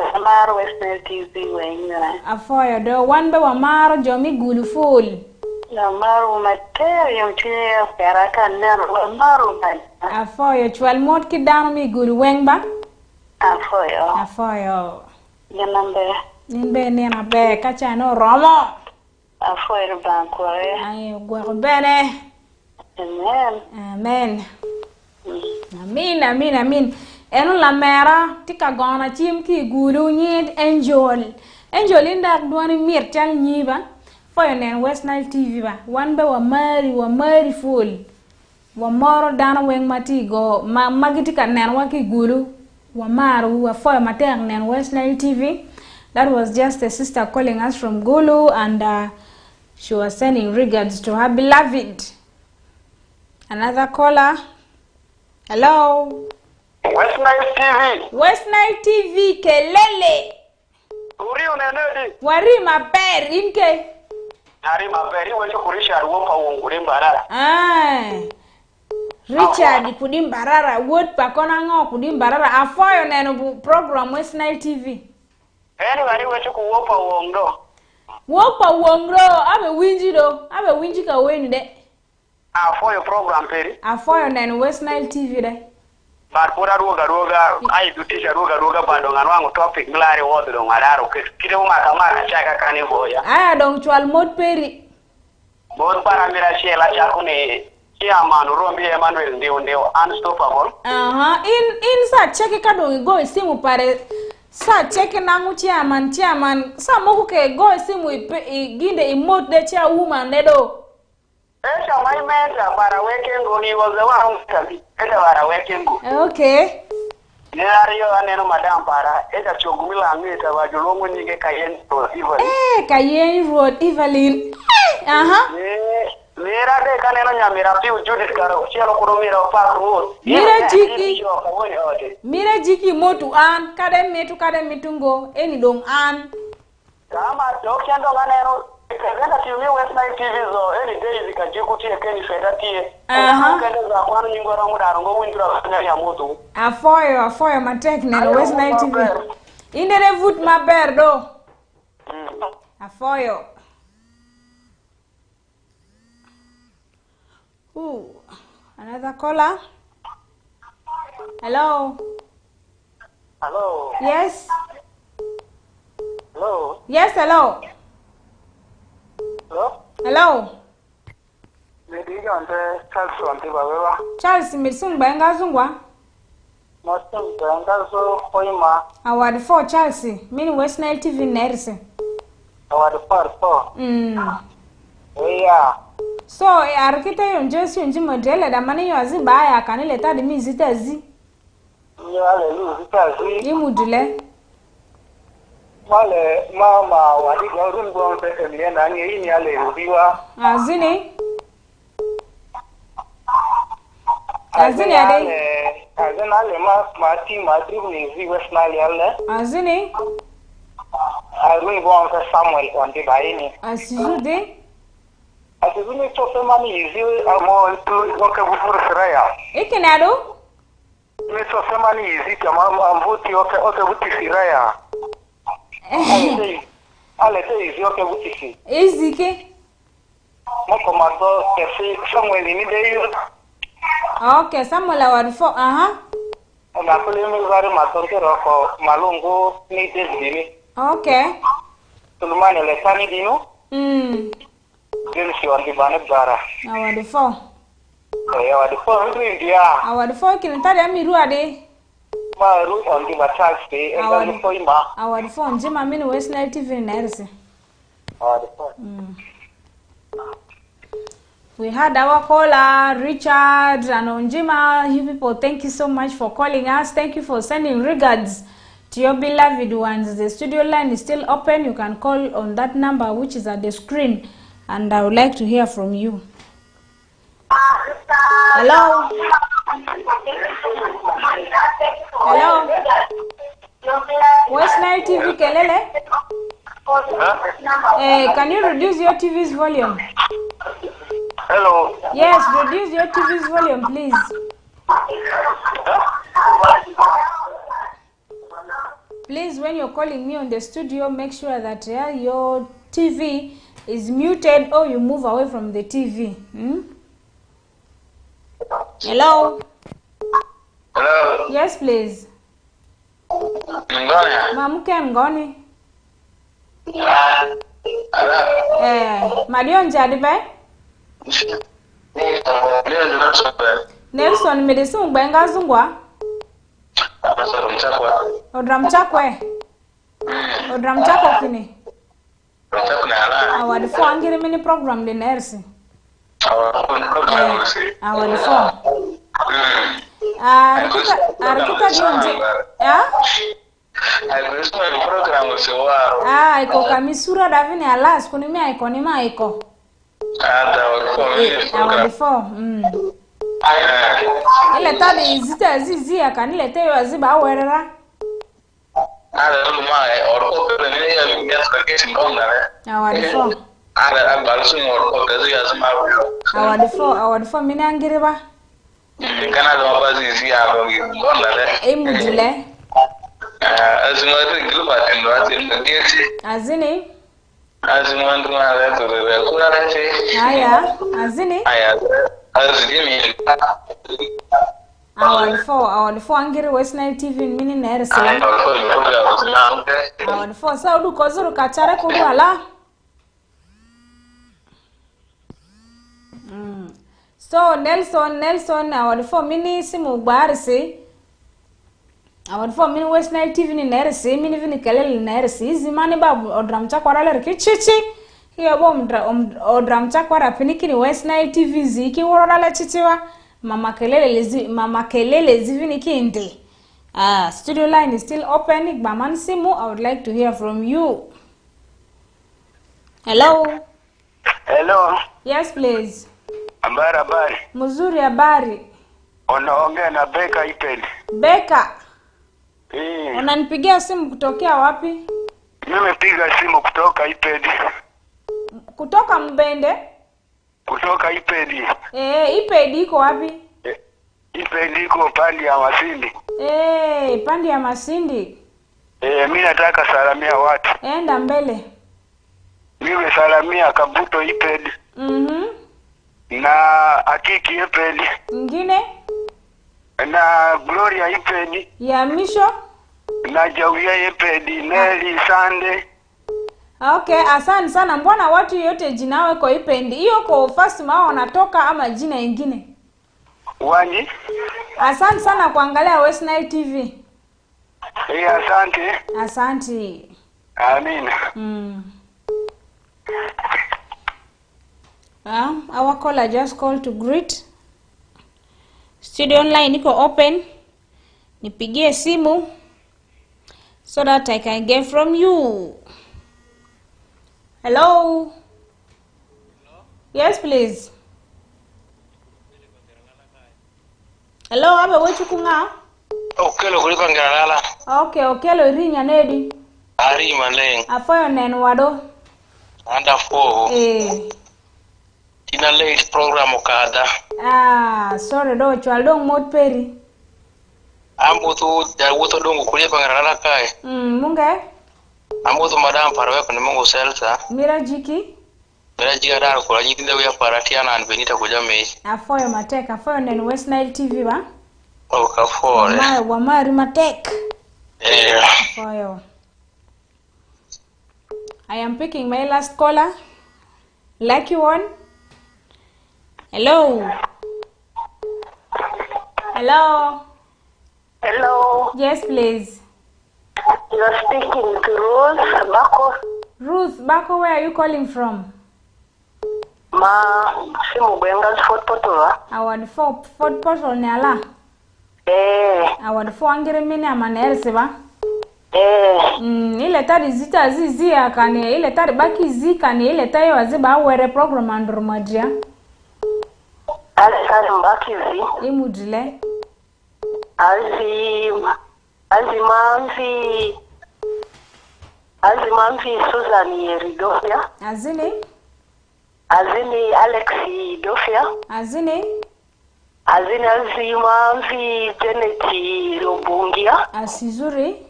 West Nile TV wen. Afoyo do one by one maro jomi gulu full. Amaro mater yung chiya peraka nero amaro man. Afoyo chwal mod kidana mi gulu weng ba? Afoyo. Yanambe. Nimbe nena be kacha no romo. Afoyo bankore. Ay gwaro bene. Amen. Amin. Eno la mera tika gona chim ki gulu nyid Angel. Angel inda duani mir chal nyiba. Foyo nen West Nile TV ba. One be wa mari full. Wa moro dana weng mati go magiti ka nen wa ki gulu. Wa maru wa foyo matek nen West Nile TV. That was just a sister calling us from Gulu, and she was sending regards to her beloved. Another caller. Hello. West Nile TV. West Nile TV, kelele. Uri unenedi. Wari maber, inke. Ari maberi wecho kurisha ruopa wonguri mbarara. Richard kudim barara, word pakona ngo kudim barara. Afoyo neno program West Nile TV. Wari wecho kuwopa wongdo. Wopa wongdo, abe winji ka weni de. Afoyo program peri. Afoyo neno West Nile TV de. Barpura ruoga ai dutisha ruoga bando nganwangu topic glare wodro ngararo kire umaka chaka kani boya. Aya dong chwal mod peri. Bod paramira shela chakune Chairman Rombi Emmanuel ndio unstoppable. In sa cheke kadong go simu pare sa cheke nangu chairman sa moku ke go simu ginde imot de cha woman dedo. Esha my mentor para wekengo ni was the one tabi. Eda para wekengo. Okay. Nyario aneno madam para eda chogumila ngeta wajolongo nyinge Kayen Road Evelyn. Kayen Road Evelyn. Mira de kaneno nyamira piu Judith Karo chielo kurumira Park Road. Mira jiki motu an kade mitungo eni dong an. Kama dokiando nganeno kagenda TV West Nile TV zo any day zikajikutie keni fedatie. Kende za kwanu nyingora mudaro ngo windura kanya ya moto. Afoyo matek neno West Nile TV. Indere voot maber do. Afoyo. Another caller. Hello. Yes. Hello. Yes, hello. Hello. Lady Ante Charles Ante Bawewa. Charles Misung Benga Zungwa. Mostum Benga so Hoima. Award for Charles. Mini West Nile TV Nerse. Award for. Yeah. So, arkita yon Jesse yon modele da mani yo zi ba ya kanile ta de mi zita zi. Imudule. Male mama wadi gorun gon pe emliena ni ini ale rubiwa. Azini ade. Azini ale ma tribu ni zi West Nile ale. Azini. Azini gon pe Samuel onde baini. Asizude. Azini to pe mani izi amo tu oke bufuru seraya. Ikenado? Me to pe mani izi kama amvuti oke buti seraya. Ale te izi oke buti si. Ezike. Moko mato kefi Samuel ni de yo. Okay, Samuel award 4. Na kule mizari matonke roko malungu ni dizini. Okay. Tulumani lesani dinu. Dinu shiwandi bane bara. Award 4. Award 4 mtu India. Award 4 kinitari amiru ade. Maru ondi bataxi. Award 4 ima. Award 4 njima mini West Nile TV nerse. Award 4. We had our caller, Richard and Onjima. You people, thank you so much for calling us. Thank you for sending regards to your beloved ones. The studio line is still open. You can call on that number which is at the screen. And I would like to hear from you. Hello? Hello? West Nile TV, Kelele? Can you reduce your TV's volume? Hello. Yes, reduce your TV's volume, please. Please, when you're calling me on the studio, make sure that your TV is muted or you move away from the TV. Hello? Hello? Yes, please. Ngoni? Mamuke mgoni. Madion Jadibe? Nelson Medicine Benga Zungwa? Odram Chakwe? Odram Chako Kini? Award 4 angiri mini program de nursing. Award 4. Arkuta dionje. Iko kamisura davini alas kunimia iko nima iko. Award 4. Ile tadi izita zizi akanilete yo aziba awerera. Award 4. Award 4 mini angiriba. Mujile. Azini? Aya, azini? Award 4 angiri West Nile TV mini nerse. Award 4 sa udu kozuru kachare kudu ala. So Nelson award 4 mini simu gbarisi. Award 4 mini West Nile TV ni nerse mini vini kelele nerse. Izi mani ba odram chakwara leriki chichi. Hiyo bo odram chakwara piniki ni West Nile TV ziki worala chichiwa. Mama kelele zivini kindi. Studio line is still open. Baman simu, I would like to hear from you. Hello? Hello. Yes, please. Habari. Muzuri habari. Unaongea na Beka Iped. Beka? Unanipigia simu kutokea wapi? Nimepiga simu kutoka Iped. Kutoka Mbende? Kutoka Iped. Iped iko wapi? Iped iko pandi ya Masindi. Pandi ya Masindi. Mimi nataka salamia watu. Enda mbele. Mimi salamia Kabuto Iped. Na Akiki Iped. Ngine? Na Gloria Iped. Ya misho? Na Jawia Iped, Nelly Sande. Okay, asante sana. Mbona watu yote jina wako Iped? Hiyo kwa first mao wanatoka ama jina ingine? Wanji? Asante sana kuangalia West Nile TV. Asante. Asante. Amina. Our caller just called to greet. Studio online iko open. Nipigie simu so that I can get from you. Hello? Yes, please. Hello, abe wechu kunga? Okelo kulipa ngalala. Okay, okelo rinya nedi. Ari maleng. Afoyo nenu wado. Anda 4. Ina late program okada. Sorry do chwaldong mod peri. Ambutu wuto dongo kulipa ngalala kai. Munge? Ambutu madam parwe kuni mungu selsa. Mira jiki? Bela jigara ko anyi tinda ya paratiana an benita ko jamme. Afoyo matek, afoyo nen West Nile TV ba? O ka fore. Wamari matek. Afoyo. I am picking my last caller. Lucky one. Hello. Hello. Hello. Yes, please. You're speaking to Ruth Bako. Ruth Bako, where are you calling from? Simu Bengal's Fort Portal. Award for Fort Portal Nala. Award for Angry Mina Manelsiba. Ile tari zita zizia kani ile tari baki zikani ile tayo waziba were program andromadia. Ale tari mbaki zi. Imudile. Azimamfi Susan Yeridofia. Azini Alex Dofia. Azini azimamfi Janet Lobungia. Asizuri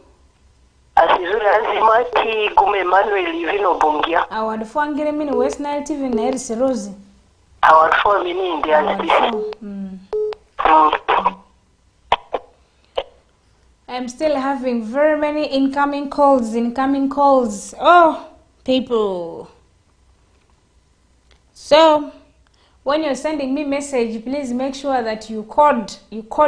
azimati Gume Manuel Vino Bungia. Award for Angry Mini West Nile TV na Erisi Rose. Award for mini India. I'm still having very many incoming calls. Oh, people. So, when you're sending me message, please make sure that you code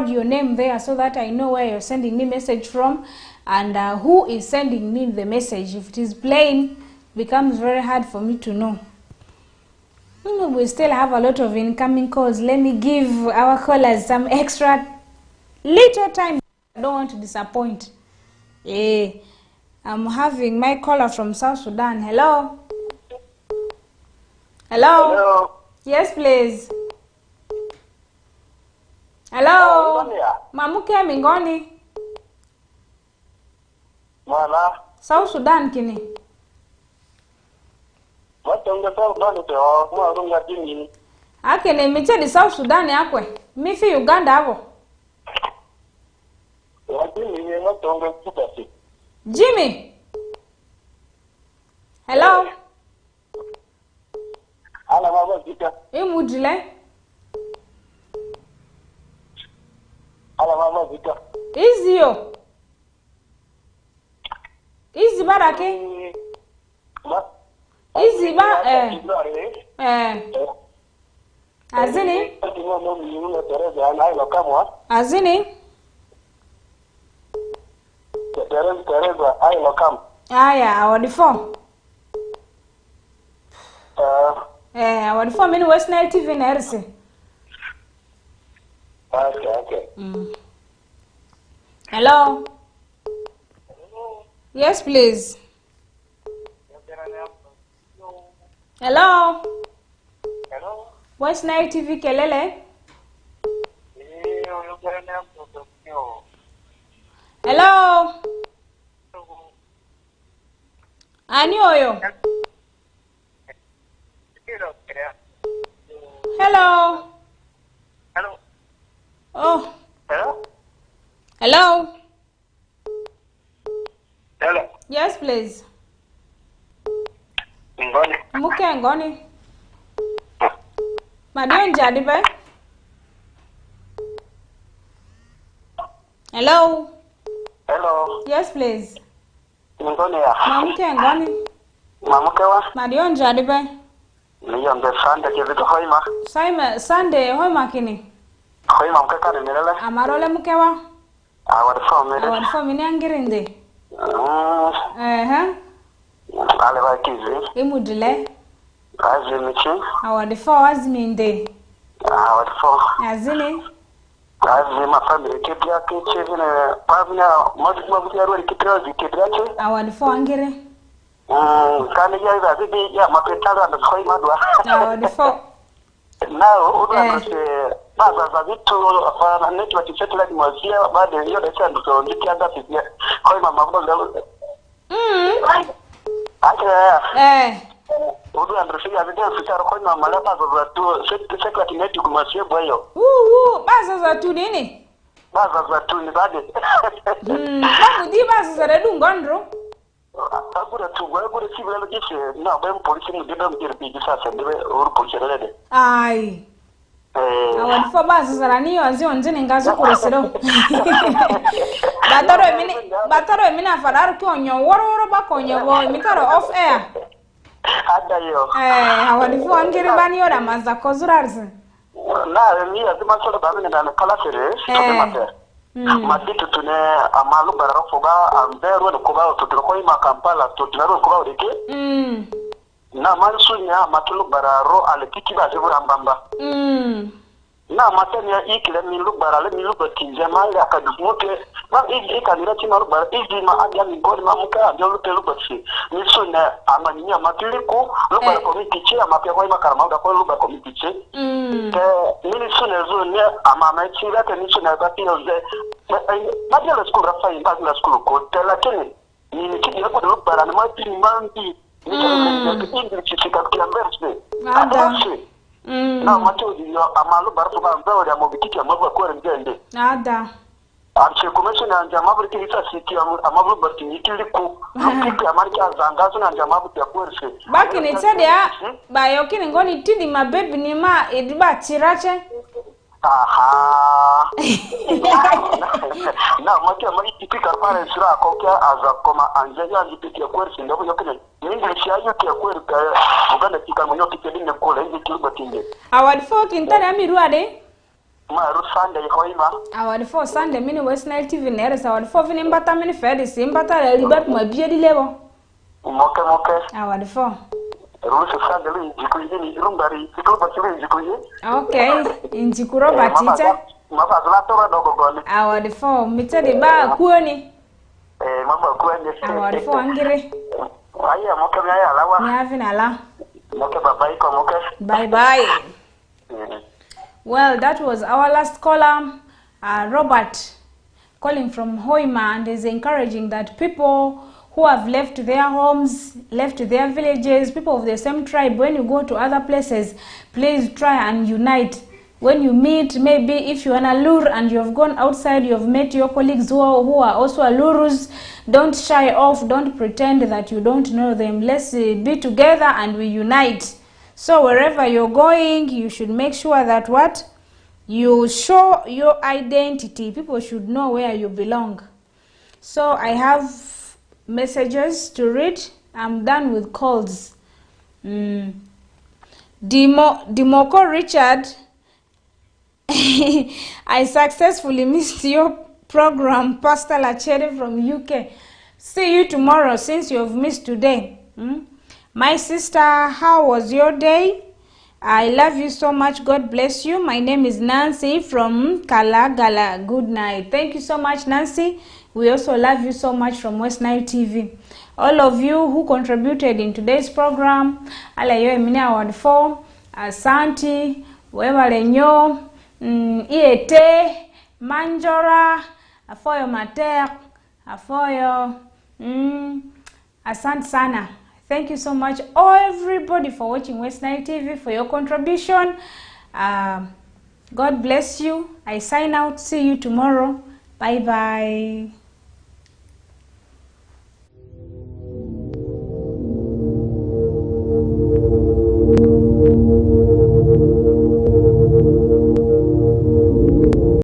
your name there so that I know where you're sending me message from and who is sending me the message. If it is plain, it becomes very hard for me to know. We still have a lot of incoming calls. Let me give our callers some extra little time. I don't want to disappoint. I'm having my caller from South Sudan. Hello? Hello? Yes, please. Hello? Mamuke Mingoni? Mana? South Sudan kini? Matonga South Sudan to mwa dini. Akene miche di South Sudan yakwe. Mifi Uganda hapo. Jimmy. Hello. Ala mama vita. Imudile. Ala mama vita. Izio. Izi barake. Izi ba Azini. Azini. Aya, award 4. Award 4 mini West Nile TV na RC. Okay. Hello. Yes, please. Hello. West Nile TV Kelele. Hello. Ani oyo. Hello. Oh. Hello. Yes, please. Ngoni. Muke ngoni. Madion jadi ba? Hello. Yes, please. Ngoni ya. Mamuke ngoni. Mamuke wa? Madion jadi ba? Niyo mbe Sunday kivito hoima. Sunday hoima kini. Hoima mkaka nilele. Amarole muke wa? Award 4 mele. Award 4 mini angirinde. Ale ba kizi. Imudile. Azimichi. Award 4 aziminde. Award 4. Azini. Azima family kipya kichi vile pavina mwabu ya ruwa kitrazi kitrache. Award 4 angire. Kani ya iza zibi ya mapetala na koi madwa. Award 4. Now unawase baza za vitu na network satellite mwazia baada hiyo data ndo nikianza pia koi mama mboga. Acha. Udu androfia video fitaro koi mama la baza za tu satellite network mwazia boyo. Baza za tu nini? Baza za tu ni baada. Babu di baza za redu ngondro. agora tu agora se vê que se não bem polícia não deve ter pedido essa deve o polícia dele ai awon fo ba sara ni yo zi onje nga zo kurosero batoro mi na fadar ki onyo woro ba ko onyo bo mi taro off air ada yo awon fo angiri bani yo da maza ko zurarzi na mi ya zuma so da na kala sere to mate matitu tune amalu bararo foga ambero ko ba to ko ima Kampala to tunaro ko ba deke na mansunya matulu bararo ale kiki ba zebura mbamba na matanya ikile milu barale milu batinja ma ya kadumuke ma ikanira chima bara izima adia ngoni mamuka adia lutelu batsi misuna amaninya matiliku lubara komiti che amapya kwa makarama da kwa lubara komiti che ke minisuna zone amama chira ke misuna batino ze madia la skula fa imba la skulu ko tela kene ni kidi ko lubara na mati manti ni kidi chifika kiamberse na mato dio amalu barfu ba mbawo ya mobitiki amabwa ko ngende ada arche commission anja mabri kisa siti amablu barti nikiliku lupiki amarika zanga zuna anja mabu ya kwerse baki ni tede ya ba yokini ngoni tidi mabebi ni ma ediba tirache aha na makia mari tipika pare sura kokia aza koma anja ya lipiki ya kwerse ndabo yokene English ya yote ya kweli uganda tika mwenye kitendine kule hivi kiluba tinge award 4 kintana amiruade ma Sunday hoima award 4 Sunday mini West Nile TV nere award 4 vini mbata mini fedi simbata libat mabie dilebo moke award 4 ruhusa Sunday njikuini rumbari kiluba tinge njikuini okay njikuro batita mafazala toba dogo goni award 4 mitede ba kuoni mama kuoni award 4 angire aya moke mya alawa nyavina la moke bye ko moke bye well, that was our last caller, Robert, calling from Hoima, and is encouraging that people who have left their homes, left their villages, people of the same tribe, when you go to other places, please try and unite. When you meet, maybe if you're an Alur and you've gone outside, you've met your colleagues who are also Alurus, don't shy off, don't pretend that you don't know them. Let's be together and we unite. So wherever you're going, you should make sure that what? You show your identity. People should know where you belong. So I have messages to read. I'm done with calls. Dimoko Richard, I successfully missed your program, Pastor Lachere from UK. See you tomorrow since you've missed today. My sister, how was your day? I love you so much. God bless you. My name is Nancy from Kalagala. Good night. Thank you so much, Nancy. We also love you so much from West Nile TV. All of you who contributed in today's program, Alayo Emine Award 4, Asante, Wewalenyo, Iete, Manjora, Afoyo Mater, Afoyo, Asante Sana. Thank you so much, everybody, for watching West Nile TV, for your contribution. God bless you. I sign out. See you tomorrow. Bye-bye.